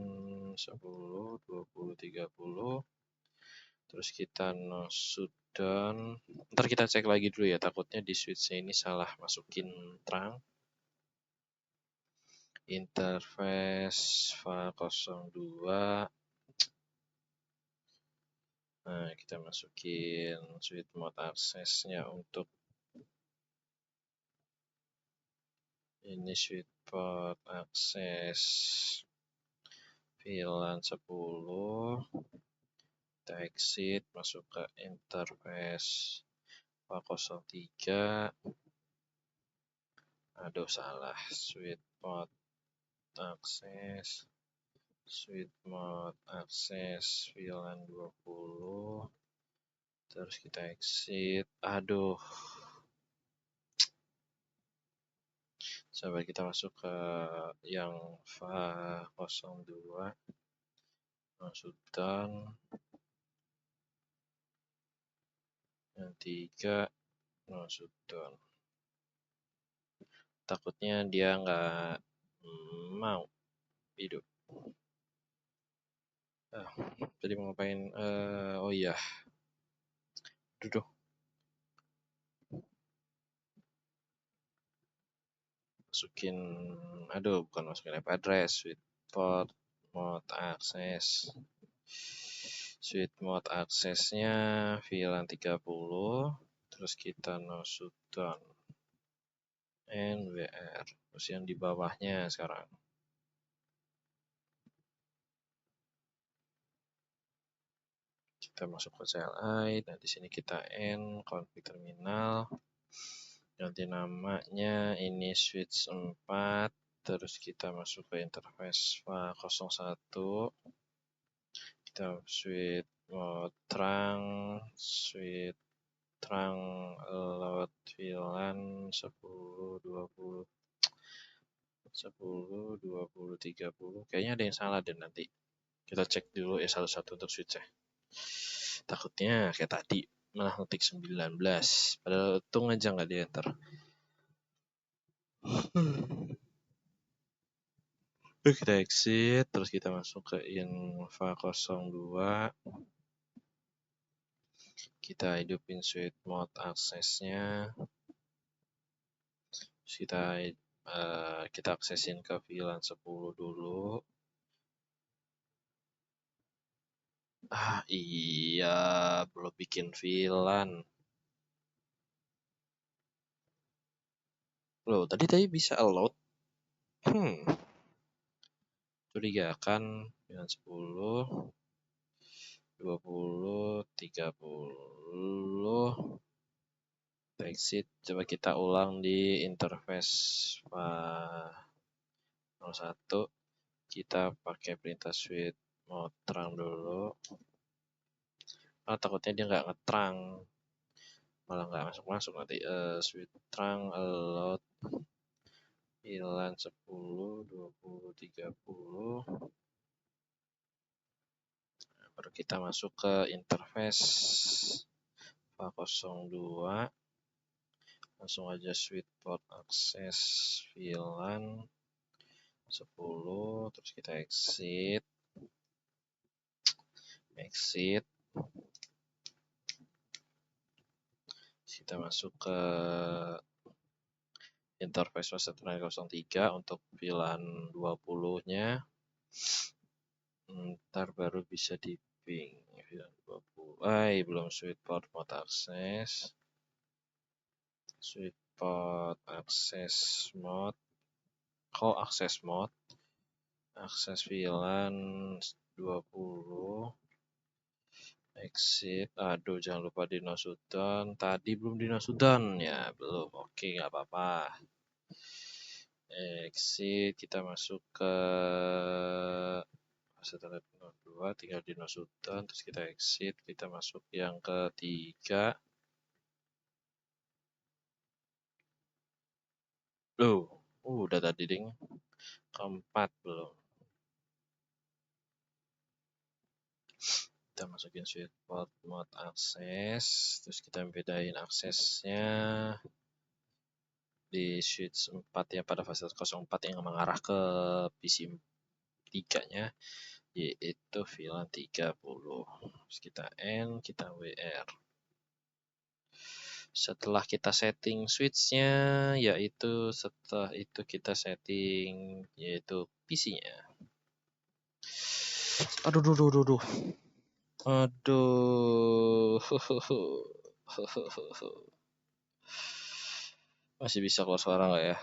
10, 20, 30. Terus kita no shutdown. Ntar kita cek lagi dulu ya, takutnya di switch ini salah masukin terang. Interface FA02. Nah, kita masukin switch mode aksesnya untuk Ini sweet spot akses VLAN 10. Kita exit, masuk ke interface 403. Aduh, salah. Sweet spot akses VLAN 20. Terus kita exit. Aduh. Coba kita masuk ke yang VA02. Masuk down. Yang 3 masuk down. Takutnya dia nggak mau hidup. Tadi mau ngapain? Oh iya. Duduk. Masukin, bukan masukin IP address, sweet port mode access. Sweet mode aksesnya VLAN 30. Terus kita no shutdown. NWR. Terus yang di bawahnya sekarang. Kita masuk ke CLI. Nah, di sini kita N config terminal. Ganti namanya, ini switch 4. Terus kita masuk ke interface 01. Kita switch mode trunk load VLAN 10, 20, 30. Kayaknya ada yang salah deh nanti. Kita cek dulu ya satu-satu untuk switch-nya. Takutnya kayak tadi malah ngetik 19. Padahal untung aja nggak di enter. Kita exit, terus kita masuk ke Infa 02. Kita hidupin switch mode aksesnya. Terus kita aksesin ke VLAN 10 dulu. Iya, belum bikin VLAN. Loh, tadi bisa allowed. Curigakan VLAN 10, 20, 30. Exit, coba kita ulang di interface 01. Kita pakai perintah switch mode terang dulu. Takutnya dia nggak ngetrang, malah nggak masuk nanti. Switch terang allowed VLAN 10, 20, 30. Baru kita masuk ke interface 02. Langsung aja switch port akses VLAN 10. Terus kita exit. Kita masuk ke interface 03 untuk VLAN 20-nya. Ntar baru bisa di ping VLAN 20. Belum switch port mode access. Switch port access mode. Access mode. Akses VLAN 20. Exit. Jangan lupa di no shutdown. Tadi belum di no shutdown ya, belum. Oke, nggak apa-apa. Exit, kita masuk ke setelah 2, tinggal di no shutdown, terus kita exit, kita masuk yang ketiga. Udah tadi ding. Keempat belum. Kita masukin switch port mode access, terus kita bedain aksesnya di switch 4 ya, pada fase 04 yang mengarah ke PC 3-nya, yaitu VLAN 30. Terus kita N, kita WR. Setelah kita setting switch-nya, setelah itu kita setting yaitu PC-nya. Aduh. Masih bisa keluar suara nggak ya?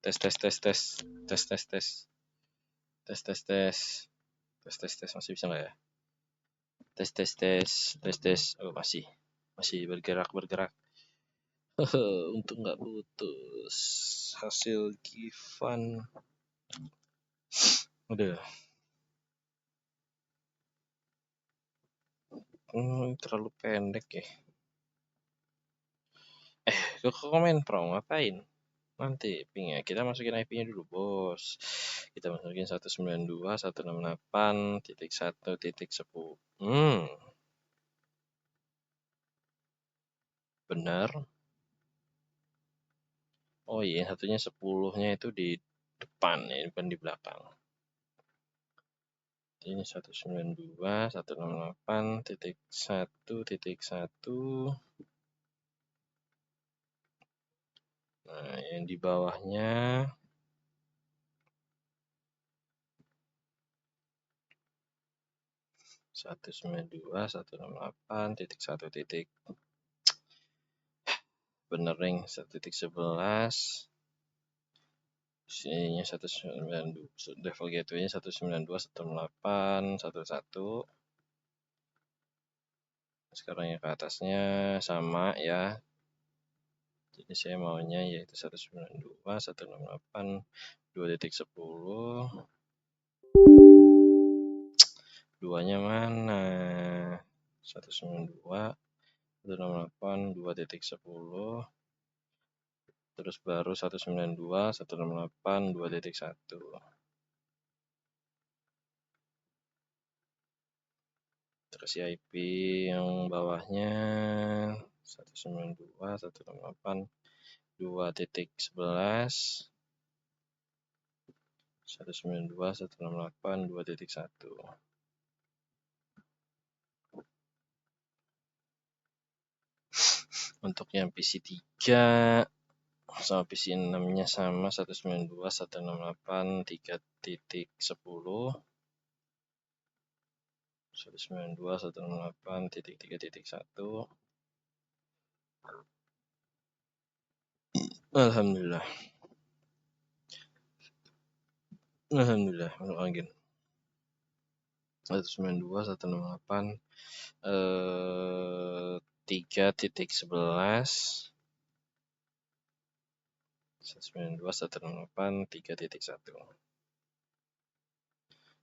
Tes tes tes tes tes tes tes tes tes tes tes tes tes masih bisa nggak ya? Tes tes tes tes tes. Oh masih bergerak bergerak. Untuk nggak putus hasil Gifan. Udah. Terlalu pendek ya. Ke komen pro ngapain? Nanti pingnya kita masukin IP-nya dulu bos. Kita masukin 192.168.1.10. Benar. Oh iya, satunya 10-nya itu di depan ya, bukan di belakang. Ini 192.168.1.1. Nah, yang di bawahnya 192.168.1. Bener ring 1.11. Sininya 192, level gateway-nya 192.168.1.1. Sekarang yang ke atasnya sama ya. Jadi saya maunya yaitu 192.168.2.10. Duanya mana? 192.168.2.10. Terus baru 192.168.2.1. Terus IP yang bawahnya 192.168.2.11. 192.168.2.1. Untuk yang PC 3 sama PC 6-nya sama 192.168.3.10. 192.168.3.1. Alhamdulillah. Alhamdulillah, angin. 192.168 3.11. 192.168.3.1.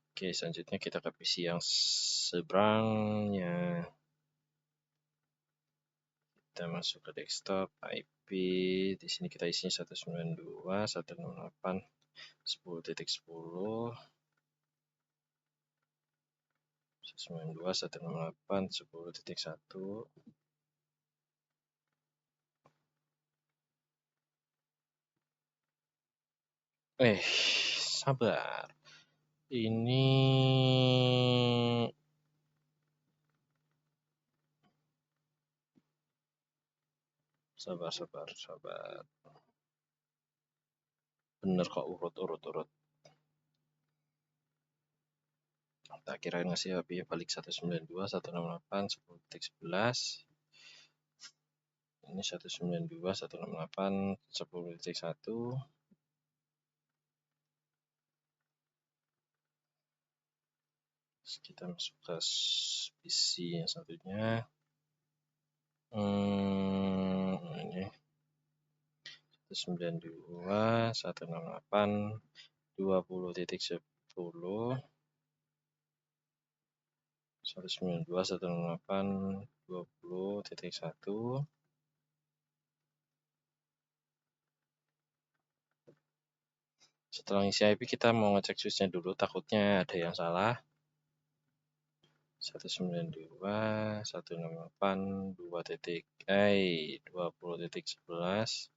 Oke, selanjutnya kita ke PC yang seberangnya. Kita masuk ke desktop, IP. Di sini kita isinya 192.168.10.10. 192.168.10.1. Sabar. Ini sabar. Bener kok urut. Tak kira ngasih HP balik 192.168.10.11. Ini 192.168.10.1. Kita masuk ke PC yang satunya. Ini 192.168.20.10. 192.168.20.1. Setelah isi IP kita mau ngecek switchnya dulu, takutnya ada yang salah. 192.168.20.11.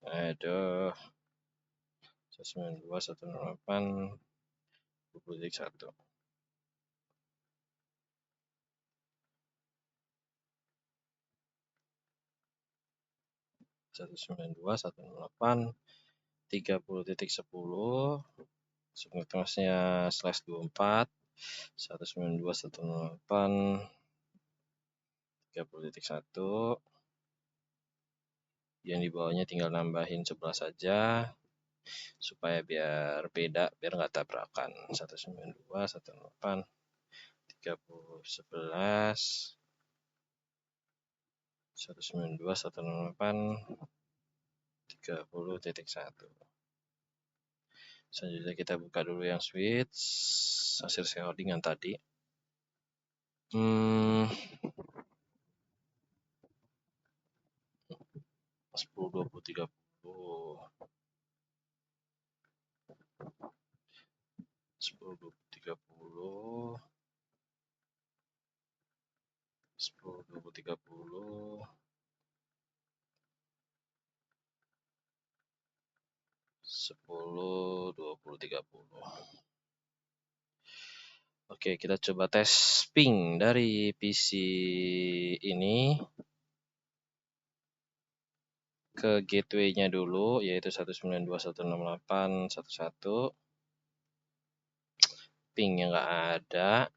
Aduh. 192.168.20.1. 192.168.30.10. Subnetmasnya /24. 192.168.30.1. yang di bawahnya tinggal nambahin 11 saja supaya biar beda, biar nggak tabrakan. 192, 108, 30, 11, 192, 108, 30.1. Selanjutnya kita buka dulu yang switch hasil sharding yang tadi. 10, 20, 30. 10, 20, 30. 10, 20, 30. 10, 20, 30. Oke, kita coba tes ping dari PC ini ke gateway-nya dulu, yaitu 192.168.1.1. Pingnya nggak ada.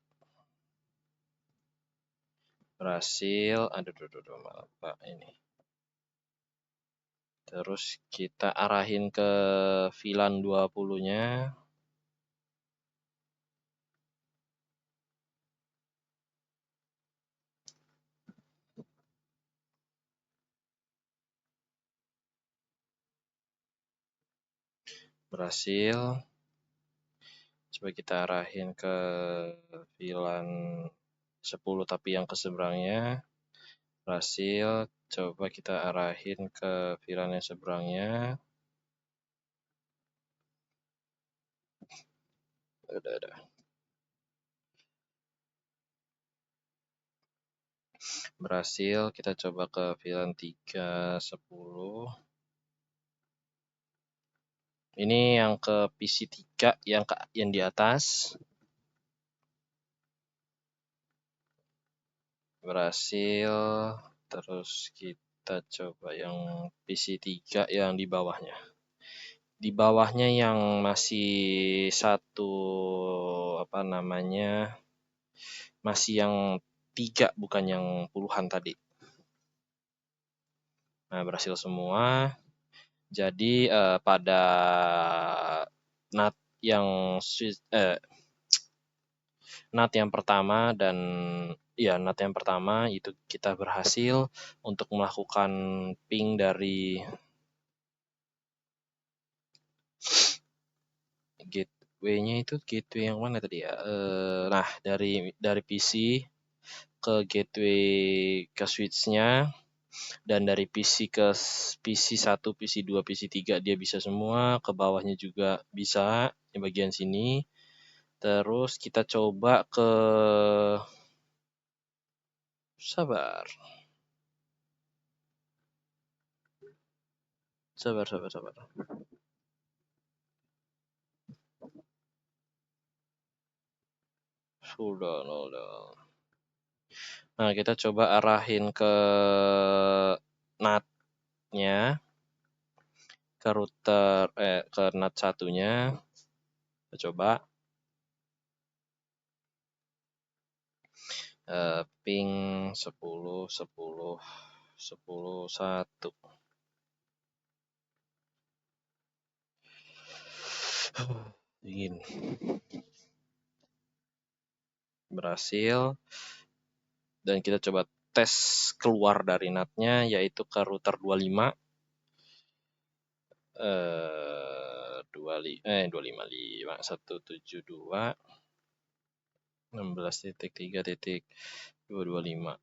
Berhasil. Aduh, maaf Pak ini. Terus kita arahin ke VLAN 20-nya. Berhasil. Coba kita arahin ke VLAN 10 tapi yang ke seberangnya. Berhasil. Coba kita arahin ke VLAN yang seberangnya. Ada. Berhasil. Kita coba ke VLAN 310. Ini yang ke PC 3 yang di atas. Berhasil. Terus kita coba yang PC 3 yang di bawahnya. Di bawahnya yang masih satu masih yang 3 bukan yang puluhan tadi. Nah, berhasil semua. Jadi pada NAT yang pertama dan NAT yang pertama itu kita berhasil untuk melakukan ping dari gateway-nya. Itu gateway yang mana tadi ya? Nah, dari PC ke gateway ke switch-nya, dan dari PC ke PC 1, PC 2, PC 3 dia bisa semua, ke bawahnya juga bisa di bagian sini. Terus kita coba ke sabar. Sudah. Nah, kita coba arahin ke NAT-nya, ke router ke NAT satunya. Kita coba ping 10 10 10 1. Dingin. Berhasil. Dan kita coba tes keluar dari NAT-nya, yaitu ke router 25. 255 172 16.3.225.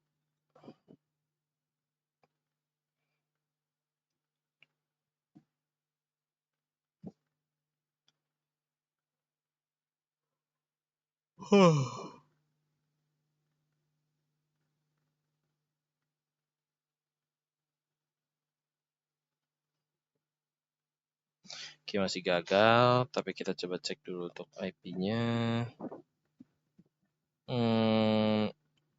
Oke, masih gagal, tapi kita coba cek dulu untuk IP-nya.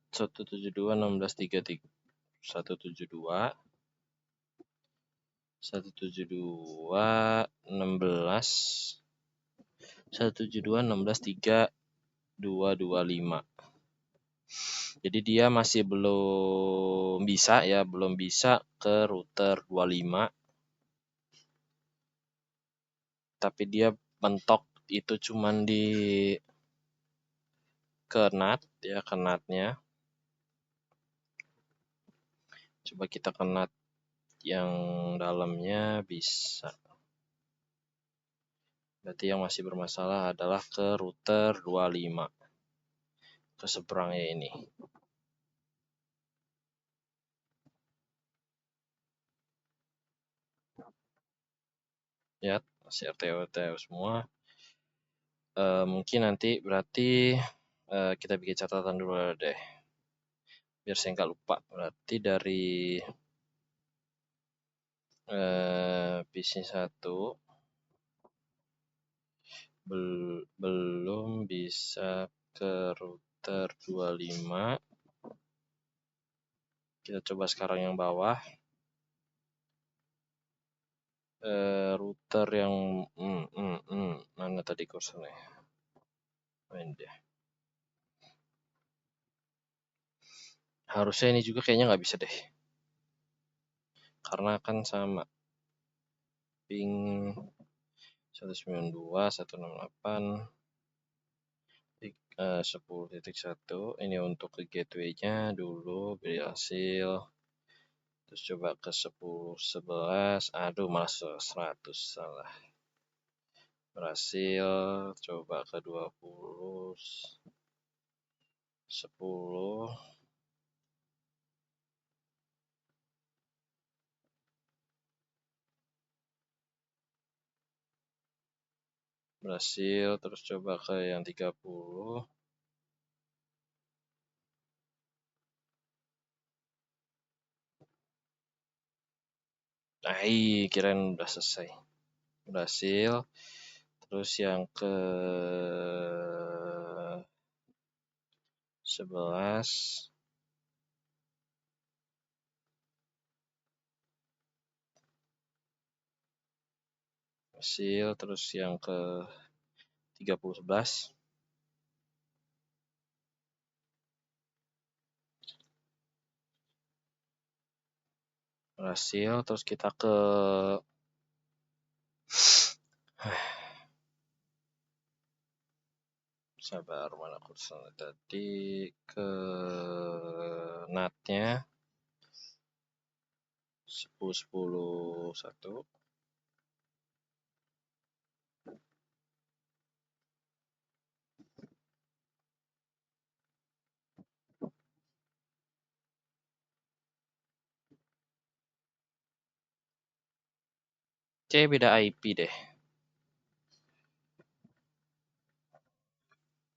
172.16.3.172 172 16 172 16.3.225. Jadi dia masih belum bisa ya, belum bisa ke router 25, tapi dia mentok itu cuman di ke NAT ya, ke NAT-nya. Coba kita ke NAT yang dalamnya bisa. Berarti yang masih bermasalah adalah ke router 25, ke seberangnya ini. Ya, masih RTO semua. Mungkin nanti berarti kita bikin catatan dulu deh, biar saya nggak lupa. Berarti dari PC 1 belum bisa ke router 25. Kita coba sekarang yang bawah. Router yang mana tadi kursornya? Ini dia. Harusnya ini juga kayaknya nggak bisa deh, karena kan sama ping 192.168.10.1. Ini untuk ke gateway-nya dulu berhasil. Terus coba ke 10.11. Aduh, malah 100 salah. Berhasil. Coba ke 20. 10. Berhasil. Terus coba ke yang 30. Kirain udah selesai. Berhasil. Terus yang ke 11. Berhasil. Terus yang ke 30.11. Berhasil. Terus kita ke sabar, mana kursornya tadi, ke NAT-nya 10.10.1. Kayak beda IP deh.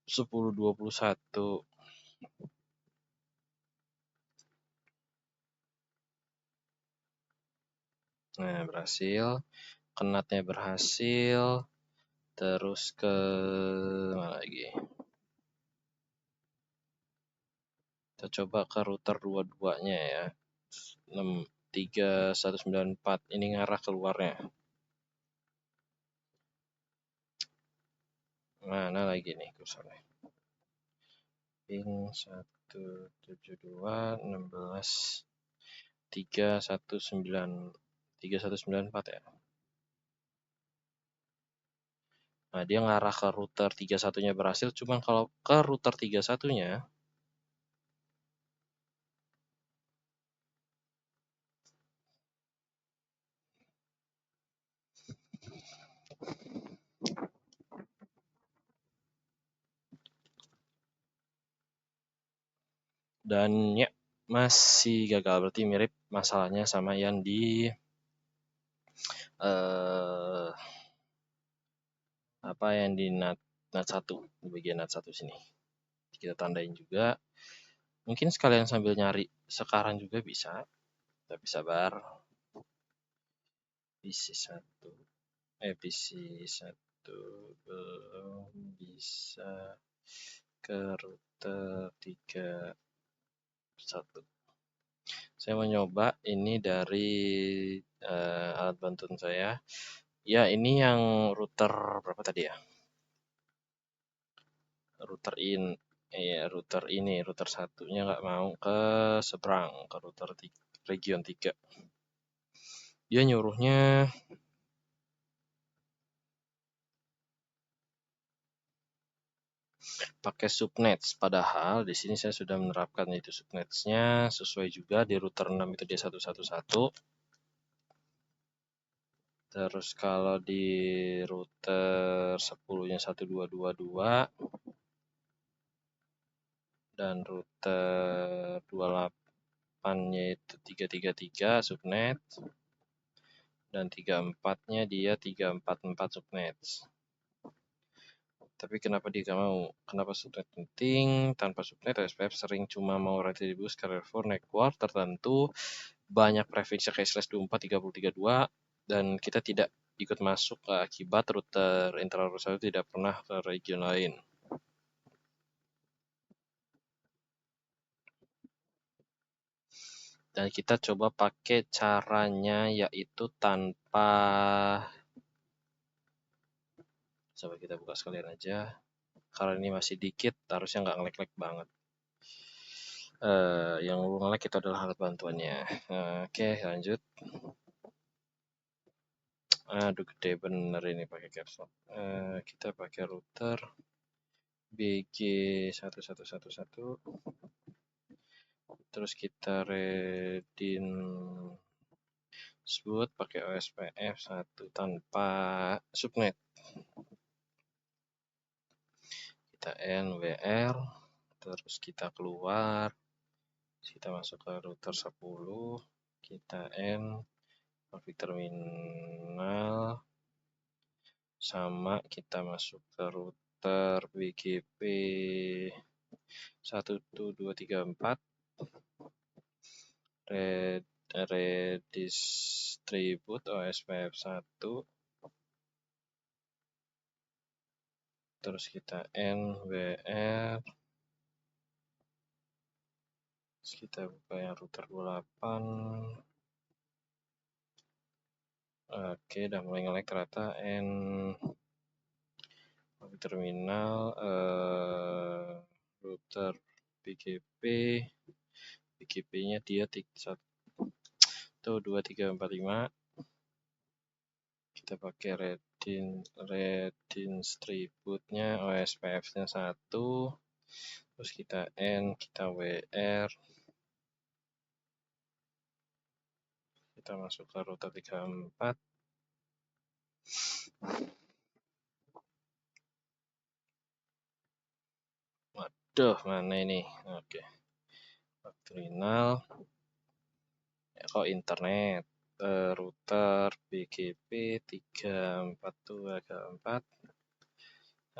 10.21. Nah, berhasil. Kenatnya berhasil. Terus ke mana lagi? Kita coba ke router 22-nya ya. 3194. Ini ngarah keluarnya. Mana lagi nih kursornya? Ping 172.16.3194 ya. Nah, dia ngarah ke router 31-nya berhasil, cuman kalau ke router 31-nya dan ya masih gagal, berarti mirip masalahnya sama yang di yang di NAT 1, di bagian NAT 1 sini. Kita tandain juga. Mungkin sekalian sambil nyari sekarang juga bisa. Tapi sabar. PC 1 belum bisa ke router 31. Saya mau nyoba ini dari alat bantuan saya. Ya, ini yang router berapa tadi ya? Router in Iya, router satunya nggak mau ke seberang, ke router region 3. Dia nyuruhnya pakai subnets, padahal di sini saya sudah menerapkan itu subnetsnya sesuai juga di router 6 itu dia 111. Terus kalau di router 10-nya 1222 dan router 28-nya itu 333 subnet dan 34-nya dia 344 subnet. Tapi kenapa dia gak mau? Kenapa subnet penting? Tanpa subnet SPF sering cuma mau retribus carrier for network tertentu, banyak prefixnya kayak /243032 dan kita tidak ikut masuk akibat router intrarouter tidak pernah ke region lain. Dan kita coba pakai caranya yaitu tanpa, coba kita buka sekalian aja karena ini masih dikit, harusnya nggak nge-lag banget. Yang nge-lag itu adalah alat bantuannya. Oke, lanjut. Aduh, gede bener ini pakai caps lock. Kita pakai router BG1111, terus kita redin sebut pakai OSPF 1 tanpa subnet. Kita NWR, terus kita keluar, kita masuk ke router 10, kita N config terminal, sama kita masuk ke router BGP 12334, redistribute OSPF 1, terus kita NWR, terus kita buka yang router 28. Oke, udah mulai nge-lag ternyata. Terminal router BGP-nya dia 12345. Kita pakai redistribute-nya OSPF-nya 1, terus kita N, kita WR, kita masuk ke router 34. Waduh, mana ini? Oke. Terminal. Ya, kok internet? Router BGP 34234.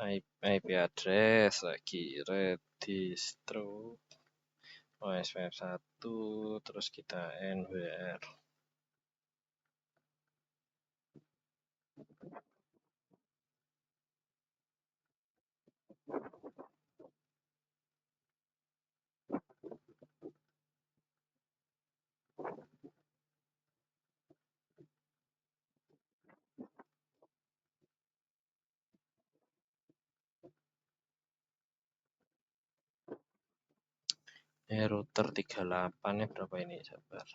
IP address lagi redistro OSPF 1, terus kita NWR. Router 38 nya berapa ini? Sabar.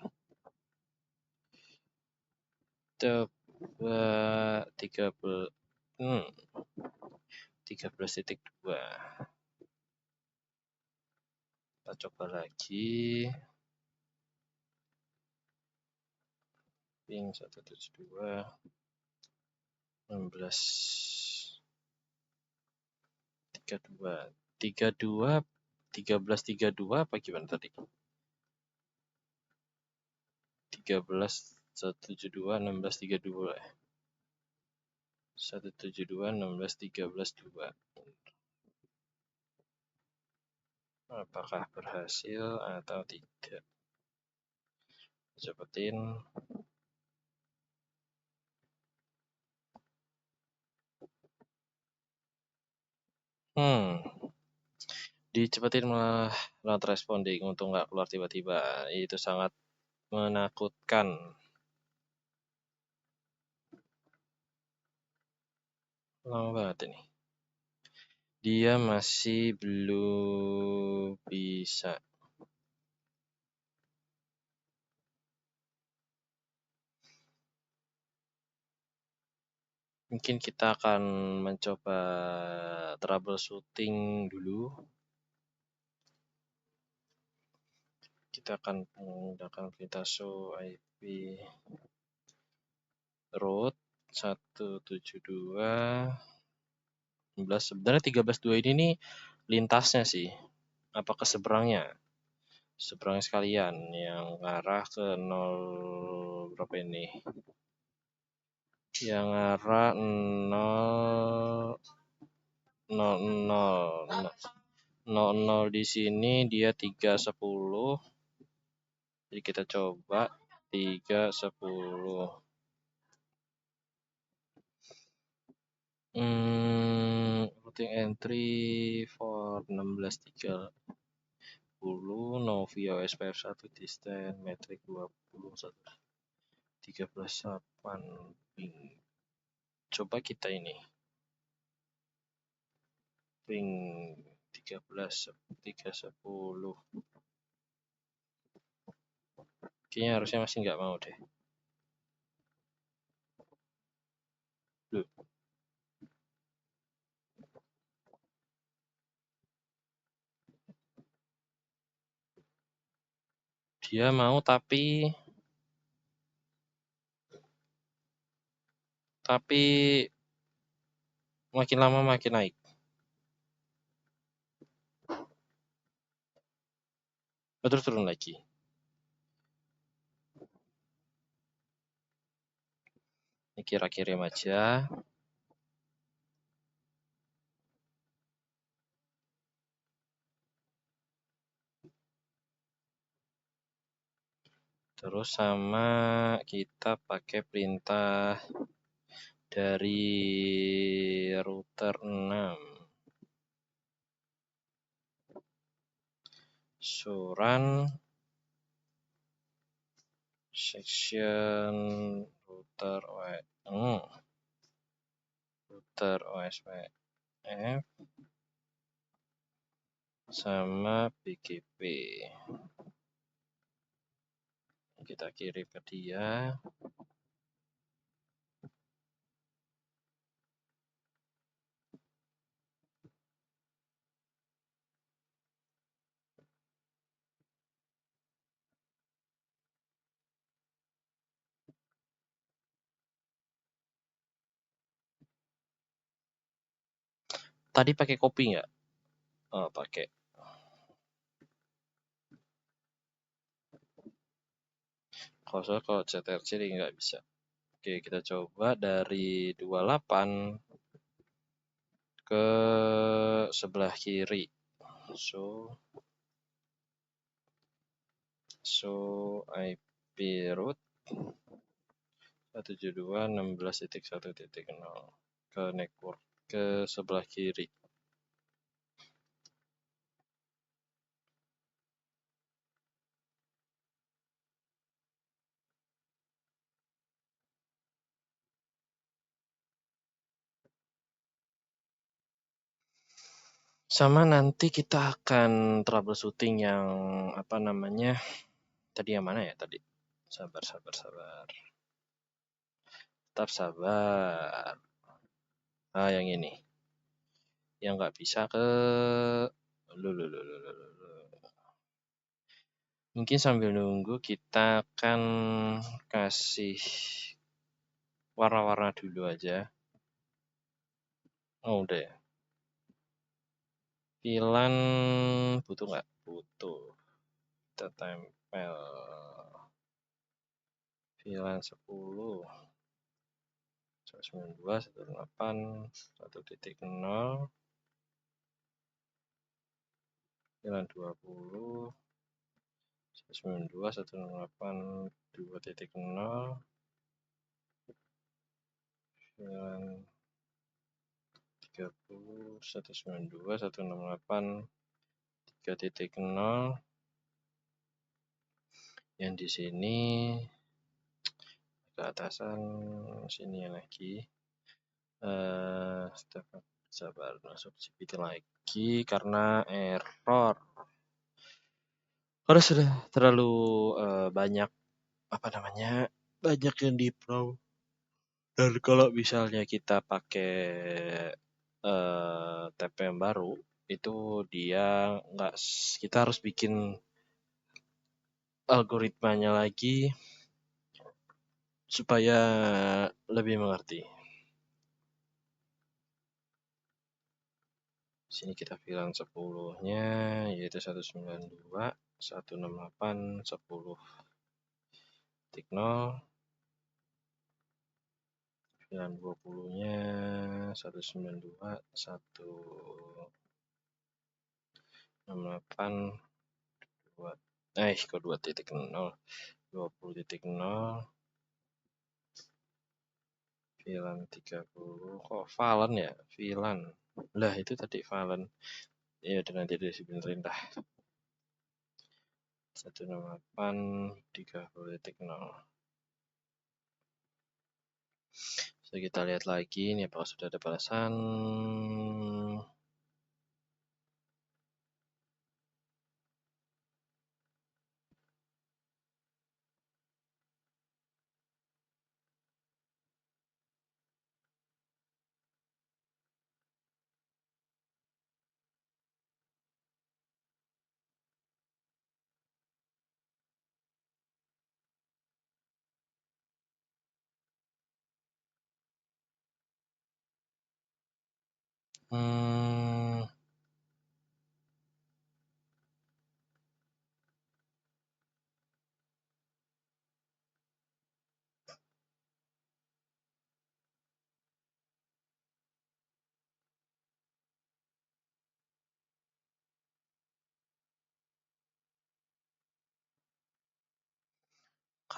Coba 13.2. Kita coba lagi. Ping 172 16 32 1332 apa gimana tadi? 13 172 16 32 172 16 13 2. Apakah berhasil atau tidak? Cepetin. Dicepetin malah not responding, untuk nggak keluar tiba-tiba. Itu sangat menakutkan. Lama banget ini. Dia masih belum bisa. Mungkin kita akan mencoba troubleshooting dulu. Kita akan menggunakan perintah show IP root 172.16. Sebenarnya 13.2 ini nih lintasnya sih. Apa ke seberangnya? Seberang sekalian yang arah ke 0 berapa ini? Yang arah 0 00 di sini dia 310. Jadi kita coba 310. Routing entry for 16.30 Novia OSPF 1 distance metric 21 13.8 ping. Coba kita ini ping 310. Kayaknya harusnya masih nggak mau deh. Loh. Dia mau tapi makin lama makin naik. Terus turun lagi. Ini kira kirim aja. Terus sama kita pakai perintah dari router 6. Suran section router OSPF sama BGP. Kita kirim ke dia. Tadi pakai kopi nggak? Oh, pakai. Kalau CTRC nggak bisa. Oke, kita coba dari 28 ke sebelah kiri. So IP root 172.16.1.0 ke network ke sebelah kiri. Sama nanti kita akan troubleshooting yang apa namanya? Tadi yang mana ya tadi? Sabar. Tetap sabar. Ah, yang ini. Yang nggak bisa ke Mungkin sambil nunggu kita akan kasih warna-warna dulu aja. Oh, udah ya. Pilan butuh nggak? Butuh. Kita tempel pilan 10 192 108 1.0 pilan 20 192 108 2.0 pilan 30 192 168 3.0. Yang di sini ke atasan sini lagi sabar masuk GPT lagi karena error. Karena sudah terlalu banyak banyak yang di prompt. Dan kalau misalnya kita pakai tab yang baru, itu dia nggak, kita harus bikin algoritmanya lagi supaya lebih mengerti. Sini kita bilang 10-nya yaitu 192, 168, 10 titik 0. 20-nya 192, 168, 2, kok 2.0, 20.0, VLAN 30, kok VLAN ya? VLAN. Lah itu tadi VLAN. Ya udah nanti dibenerin dah. 168, 30.0. So kita lihat lagi ini apakah sudah ada balasan.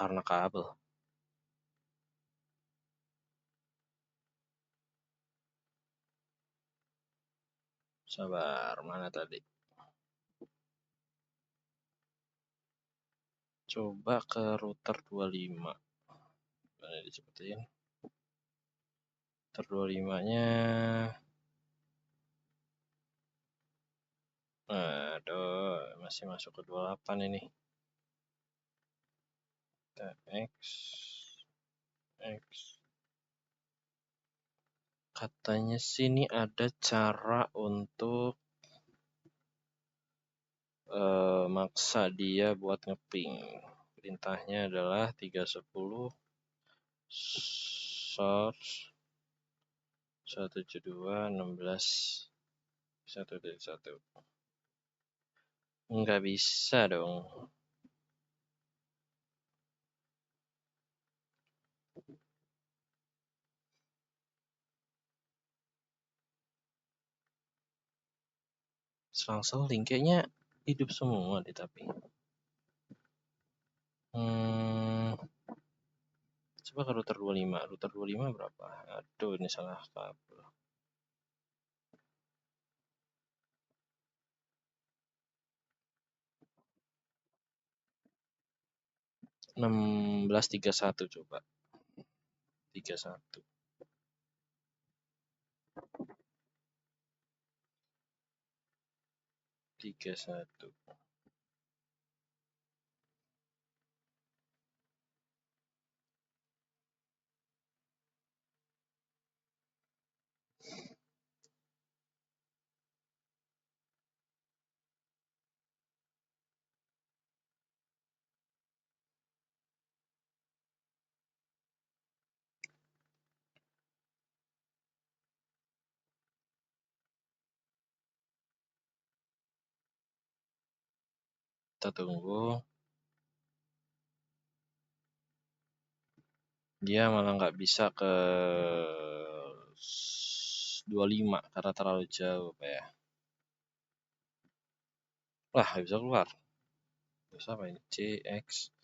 Karena kabel. Sabar, mana tadi? Coba ke router 25. Mana disebutin? Router 25-nya. Aduh, masih masuk ke 28 ini. X. Katanya sini ada cara untuk maksa dia buat ngeping. Perintahnya adalah 310 source 172 16 1.1. Nggak bisa dong. Selang-seling kayaknya hidup semua deh tapi. Coba ke router 25. Router 25 berapa? Aduh, ini salah kabel. 1631 coba. 31. 31. Kita tunggu. Dia malah nggak bisa ke 25 karena terlalu jauh ya. Wah, nggak bisa keluar. Terus apa ini? CX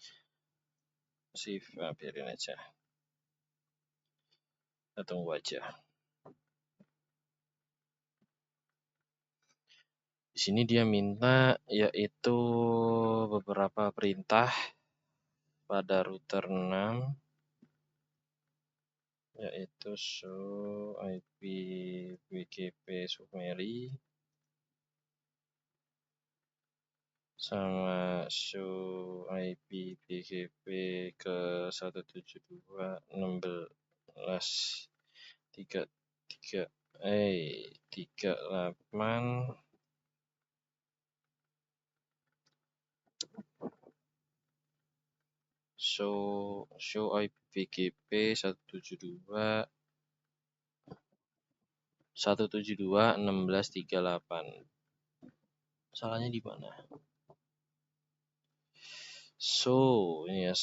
shift, biarin aja. Kita tunggu aja. Di sini dia minta yaitu beberapa perintah pada router 6 yaitu show IP BGP Sumeri sama show IP BGP ke 172.16.33 38 show IP BGP 172.16.38. Salahnya di mana? Ini ya,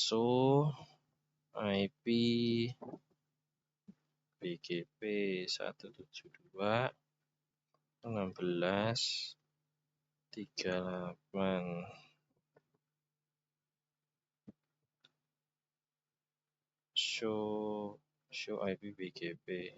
IP BGP 172.16.38. Show IP BGP.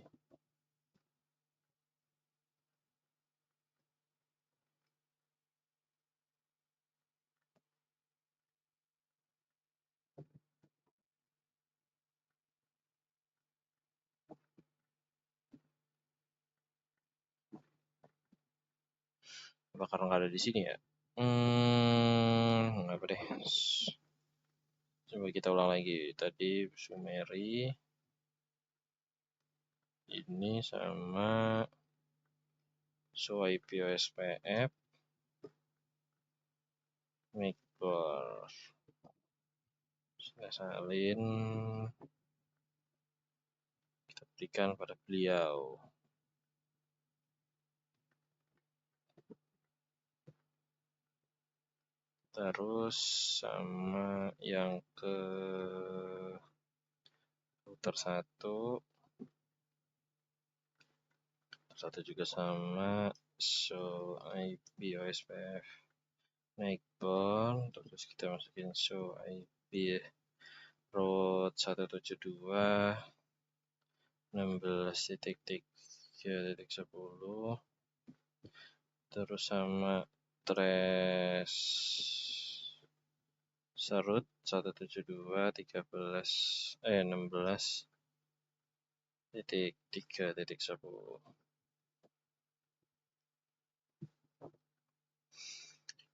Apa karena nggak ada di sini ya? Apa deh? Coba kita ulang lagi. Tadi Sumeri ini sama show IP OSPF Micbor. Saya salin kita berikan pada beliau. Terus sama yang ke router 1 juga sama show IP OSPF Micbor. Terus kita masukin show IP root 172.16.3.10. Terus sama trace serut 172.16.3.10.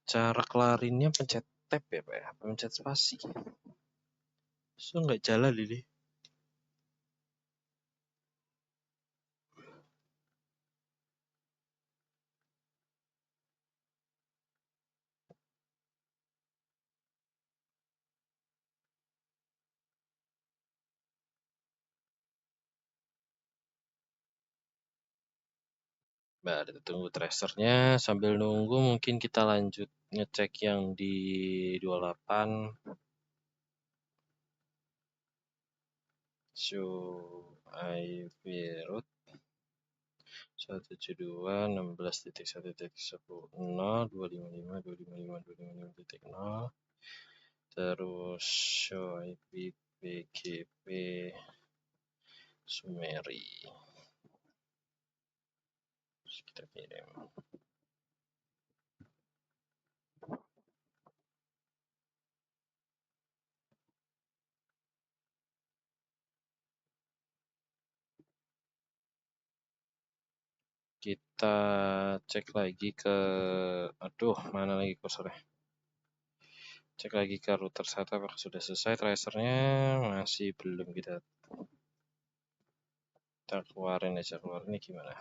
Cara kelarinnya pencet tab ya Pak ya, pencet spasi. So nggak jalan ini. Nah, kita tunggu tracernya. Sambil nunggu mungkin kita lanjut ngecek yang di 28. Show IP root 172.16.1.10.255.255.255.0. Terus show IP BGP Sumeri. Terus kita kirim. Kita cek lagi ke, mana lagi kursornya? Cek lagi ke router 1 apakah sudah selesai tracernya. Masih belum. Kita keluarin aja. Keluarin ini gimana?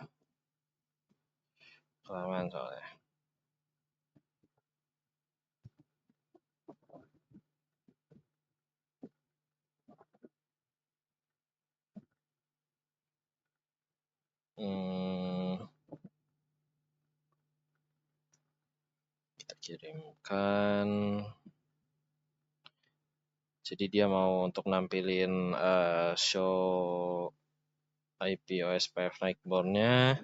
Kelamaan soalnya. Kita kirimkan. Jadi dia mau untuk nampilin show IP OSPF Nightborn-nya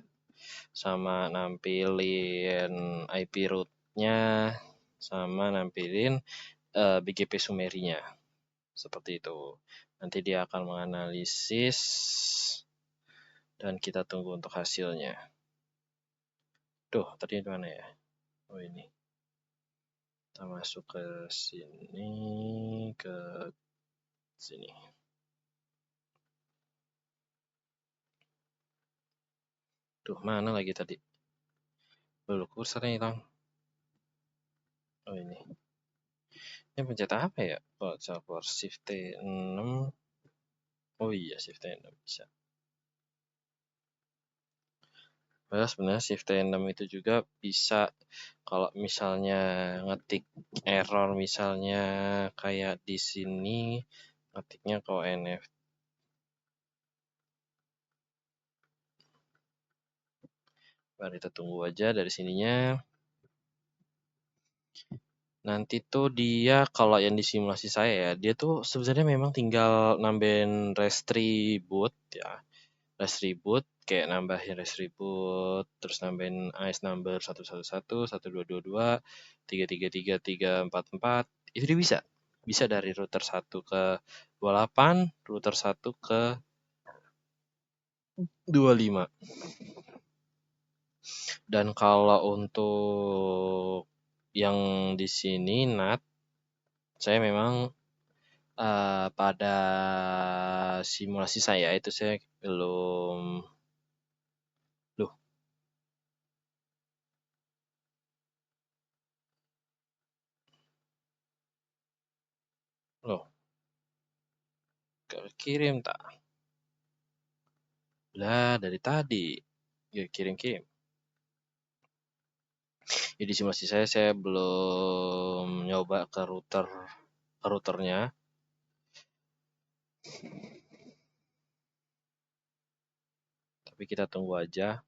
sama nampilin IP root-nya sama nampilin BGP Sumerinya. Seperti itu. Nanti dia akan menganalisis dan kita tunggu untuk hasilnya. Tadi di mana ya? Oh ini. Kita masuk ke sini, ke sini. Tuh, mana lagi tadi? Lalu kursornya hilang. Oh ini. Ini pencet apa ya? Kalau Shift T6. Oh iya, Shift T6 bisa. Padahal sebenarnya Shift T6 itu juga bisa kalau misalnya ngetik error misalnya kayak di sini ngetiknya ke ONF. Mari kita tunggu aja dari sininya. Nanti tuh dia kalau yang di simulasi saya ya, dia tuh sebenarnya memang tinggal nambahin redistribute ya. Redistribute kayak nambahin redistribute, terus nambahin ICE number 111, 1222, 333, 344. Itu dia bisa. Bisa dari router 1 ke 28, router 1 ke 25. Dan kalau untuk yang di sini NAT, saya memang pada simulasi saya itu saya belum loh loh kirim tak lah dari tadi ya kirim-kirim. Jadi simulasi saya belum nyoba ke routernya. Tapi kita tunggu aja.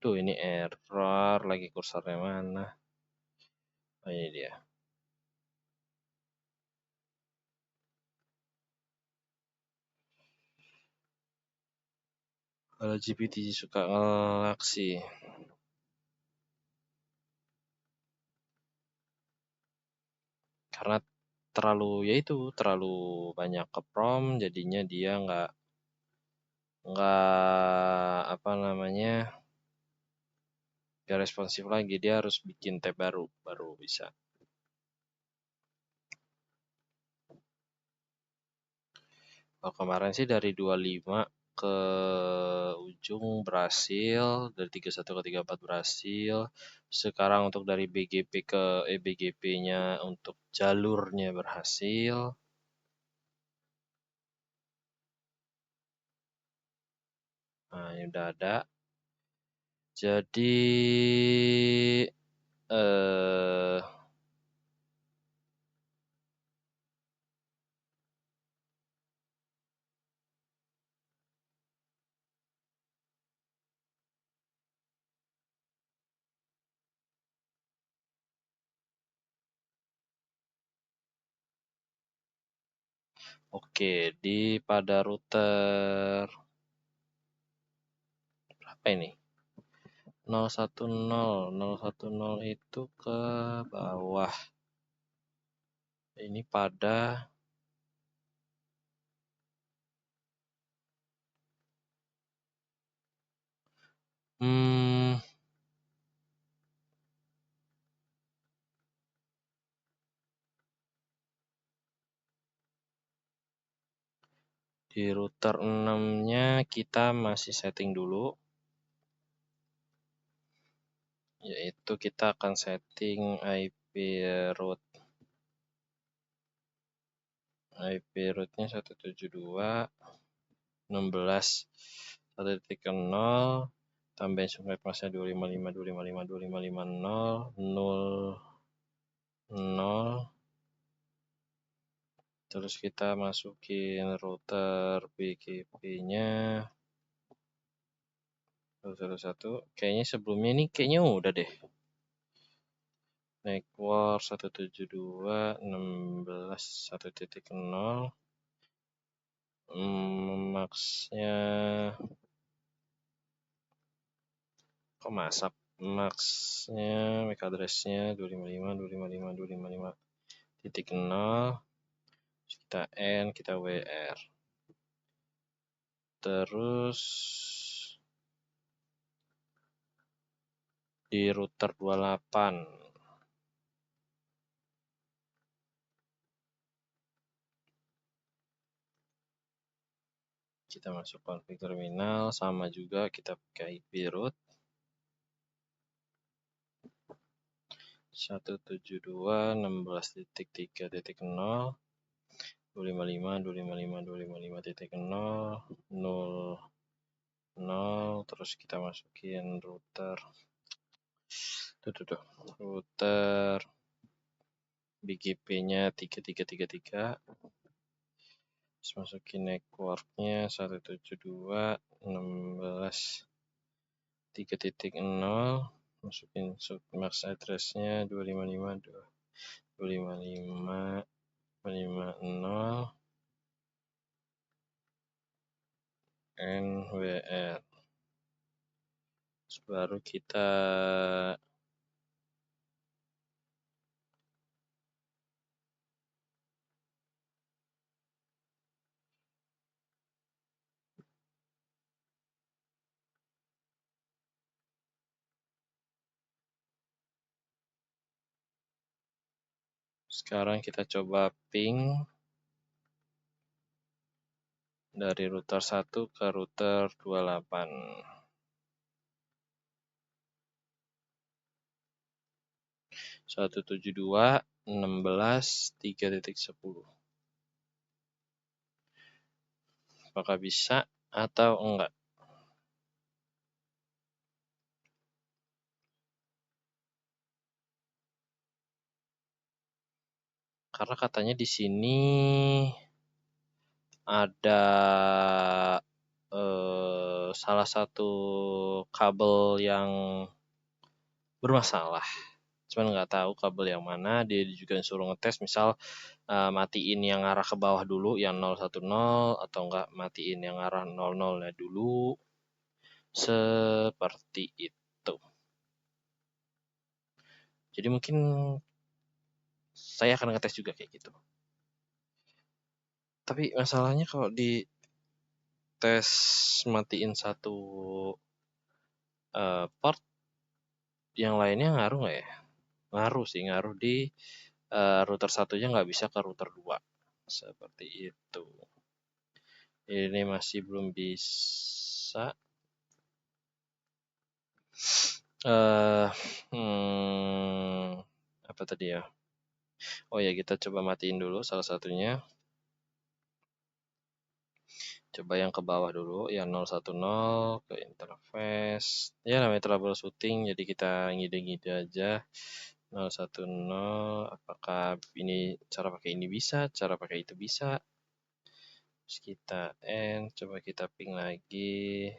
Tuh ini error lagi kursornya mana? Oh ini dia. Kalau GPT suka ngelak sih. Karena terlalu banyak ke prompt jadinya dia nggak apa namanya gak responsif lagi, dia harus bikin tab baru bisa. Kalau kemarin sih dari 25 ke ujung berhasil, dari 31 ke 34 berhasil. Sekarang untuk dari BGP ke BGP-nya untuk jalurnya berhasil. Nah, ini udah ada. Jadi oke, di pada router berapa ini? 010 itu ke bawah. Ini pada di router 6-nya kita masih setting dulu. Yaitu kita akan setting IP route. IP route-nya 172.16.1.0 tambahin subnet masknya 255.255.255.0.0 terus kita masukin router BGP-nya 111. Kayaknya sebelumnya ini kayaknya udah deh. Network 172.16.1.0 Max-nya kok masak Max-nya MAC address-nya 255.255.255.0 kita N kita WR terus di router 28 1 Kita masuk config terminal, sama juga kita pakai IP root 172.16.3.0 255.255.255.0 terus kita masukin router router BGP-nya 3333, terus masukin network-nya 172.16.3.0, masukin submax address-nya 255.255.255.250 NWR. Terus baru kita sekarang kita coba ping dari router 1 ke router 28. 172.16.3.10. Apakah bisa atau enggak? Karena katanya di sini ada salah satu kabel yang bermasalah. Cuman nggak tahu kabel yang mana. Dia juga suruh ngetes, misal matiin yang arah ke bawah dulu, yang 010, atau enggak matiin yang arah 00-nya dulu. Seperti itu. Jadi mungkin saya akan ngetes juga kayak gitu. Tapi masalahnya kalau di tes matiin satu port, yang lainnya ngaruh nggak ya? Ngaruh sih, ngaruh di router satunya nggak bisa ke router 2. Seperti itu. Ini masih belum bisa. Apa tadi ya? Oh ya, kita coba matiin dulu salah satunya. Coba yang ke bawah dulu, yang 010 ke interface. Ya namanya troubleshooting, jadi kita ngide-ngide aja. 010, apakah ini cara pakai ini bisa, cara pakai itu bisa. Terus kita end, coba kita ping lagi.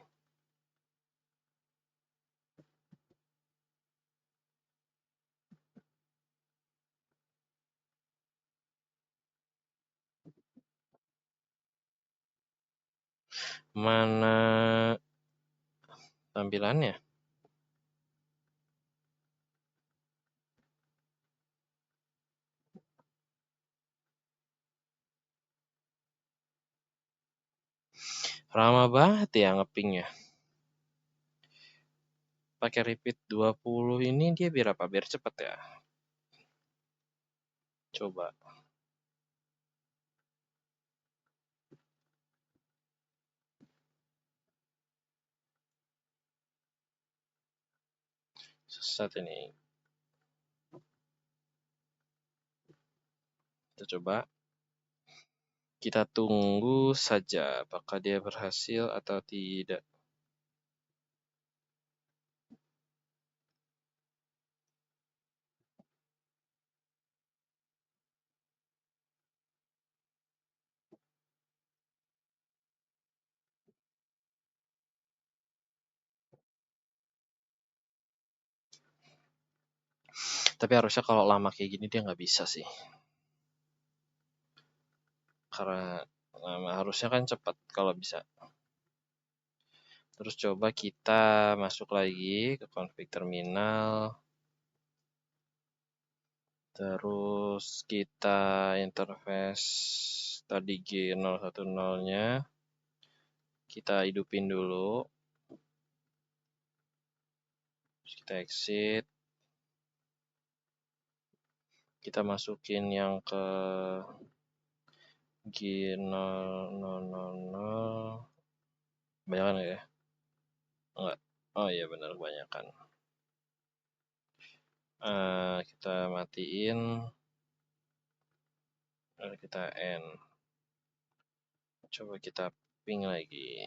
Mana tampilannya? Lama banget ya ngepingnya. Pakai repeat 20 ini dia biar apa? Biar cepet ya. Coba. Saat ini. Kita coba. Kita tunggu saja apakah dia berhasil atau tidak. Tapi harusnya kalau lama kayak gini dia nggak bisa sih. Karena harusnya kan cepat kalau bisa. Terus coba kita masuk lagi ke config terminal. Terus kita interface tadi G010-nya. Kita hidupin dulu. Terus kita exit. Kita masukin yang ke G000. Kebanyakan ya? Enggak. Oh iya benar kebanyakan. Kita matiin, lalu kita end. Coba kita ping lagi.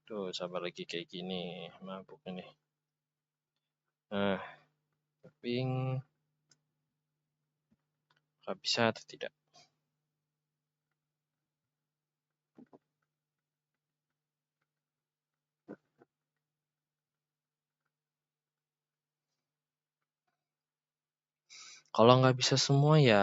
Tuh, sabar lagi kayak gini, mabuk ini. Nah, ping, nggak bisa atau tidak? Kalau nggak bisa semua ya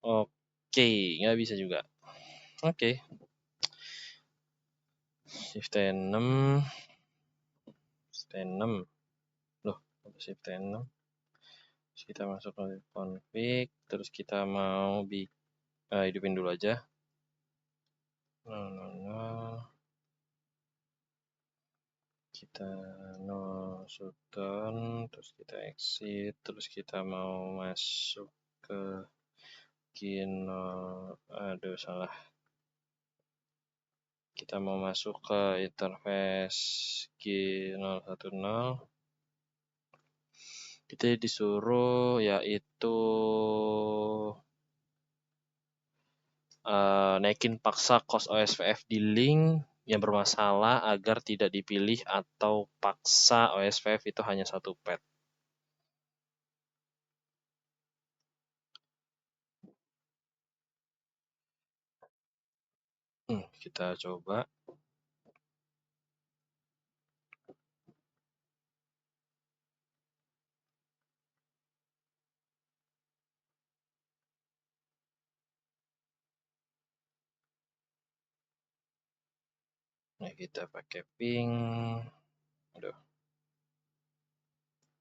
oke, nggak bisa juga. Oke, shift T6, shift T6. Loh, shift T6. Terus kita masuk ke config, terus kita mau hidupin dulu aja. No. Kita no shutdown, terus kita exit, terus kita mau masuk ke Kino, aduh salah. Kita mau masuk ke interface G010. Kita disuruh yaitu naikin paksa cos OSVF di link yang bermasalah agar tidak dipilih atau paksa OSVF itu hanya satu pet. Kita coba. Nah, kita pakai ping. Aduh.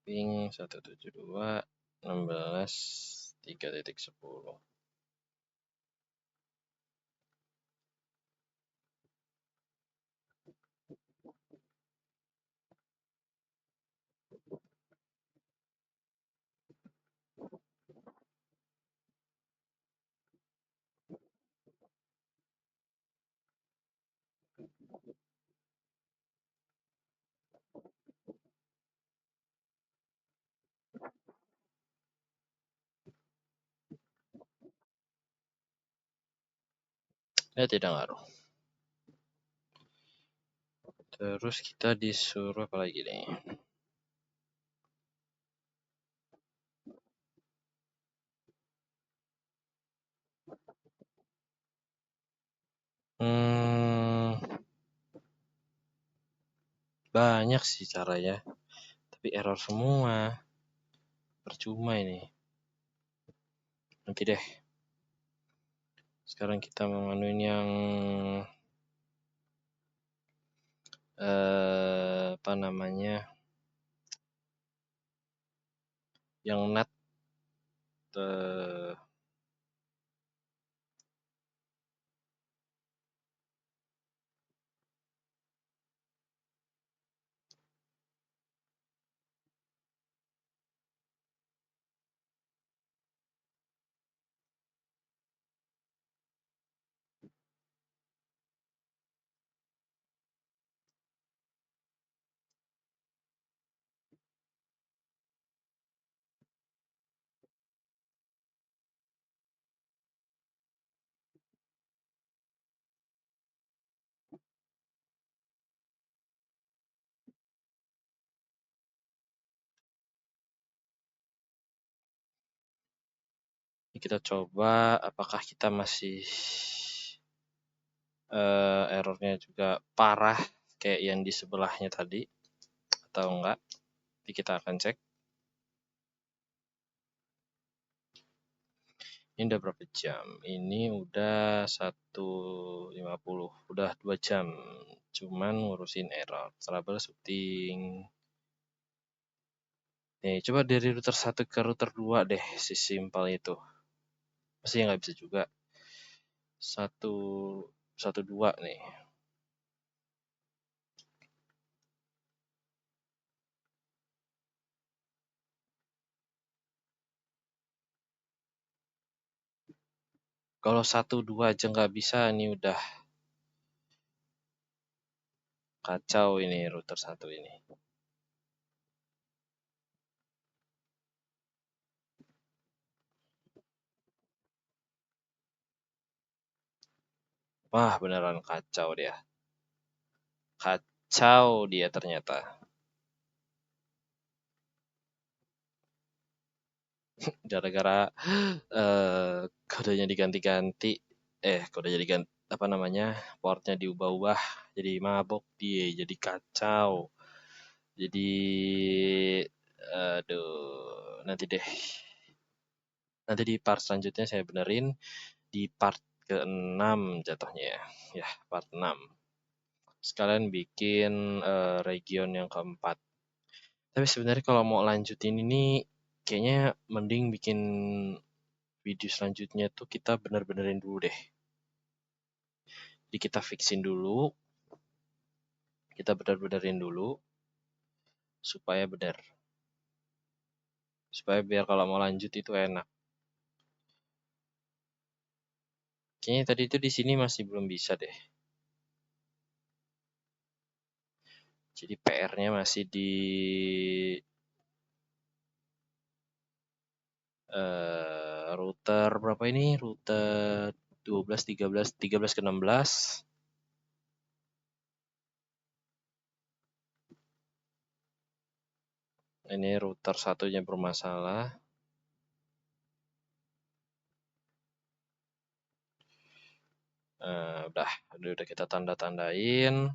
Ping 172.16.3.10. Tidak ngaruh. Terus kita disuruh apa lagi nih? Banyak sih caranya, tapi error semua. Percuma ini. Nanti deh. Sekarang kita mau nganuin yang apa namanya? Yang net kita coba apakah kita masih errornya juga parah kayak yang di sebelahnya tadi atau enggak. Jadi kita akan cek. Ini udah berapa jam? Ini udah 1.50. Udah 2 jam. Cuman ngurusin error. Troubleshooting. Nih, coba dari router 1 ke router 2 deh. Si simpel itu. Pasti nggak bisa juga. 112 nih. Kalau 12 aja nggak bisa, ini udah kacau ini router 1 ini. Wah, beneran kacau dia. Kacau dia ternyata. Gara-gara kodenya diganti-ganti. Kodenya diganti apa namanya? Portnya diubah-ubah. Jadi mabok dia, jadi kacau. Jadi aduh, nanti deh. Nanti di part selanjutnya saya benerin di part ke-6 jatuhnya ya. Ya, part 6. Sekalian bikin region yang keempat. Tapi sebenarnya kalau mau lanjutin ini kayaknya mending bikin video selanjutnya tuh kita bener-benerin dulu deh. Jadi kita fixin dulu, kita bener-benerin dulu supaya benar. Supaya biar kalau mau lanjut itu enak. Kayaknya tadi itu di sini masih belum bisa deh. Jadi PR-nya masih di router berapa ini? Router 12, 13, 13 ke 16. Ini router satunya bermasalah. Udah kita tanda-tandain.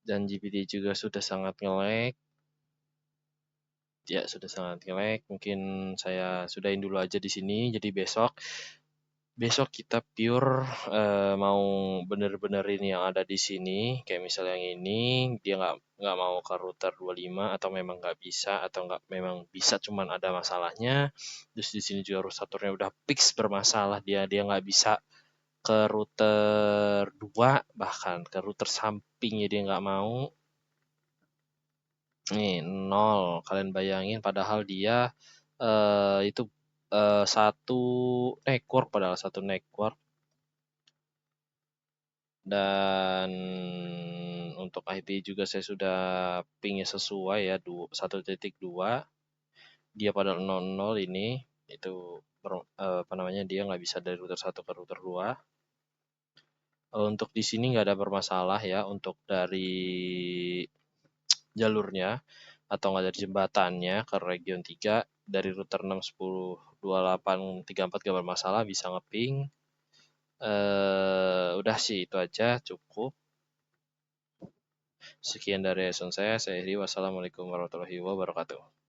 Dan GPT juga sudah sangat nge-lag. Ya, sudah sangat nge-lag. Mungkin saya sudahin dulu aja di sini. Jadi besok kita pure mau bener-benerin yang ada di sini. Kayak misalnya yang ini, dia nggak mau ke router 25 atau memang nggak bisa atau nggak memang bisa cuman ada masalahnya. Terus di sini juga routernya udah fix bermasalah, dia nggak bisa ke router 2, bahkan ke router sampingnya dia nggak mau. Nih 0, kalian bayangin padahal dia itu satu network, padahal satu network. Dan untuk IP juga saya sudah pingnya sesuai ya, 1.2. Dia pada 00 ini itu apa namanya, dia nggak bisa dari router 1 ke router 2. Untuk di sini nggak ada bermasalah ya untuk dari jalurnya atau nggak dari jembatannya ke region 3 dari router 6, 10, 28, 34 nggak bermasalah, bisa ngeping. Udah sih itu aja cukup. Sekian dari Eson saya Heri. Wassalamualaikum warahmatullahi wabarakatuh.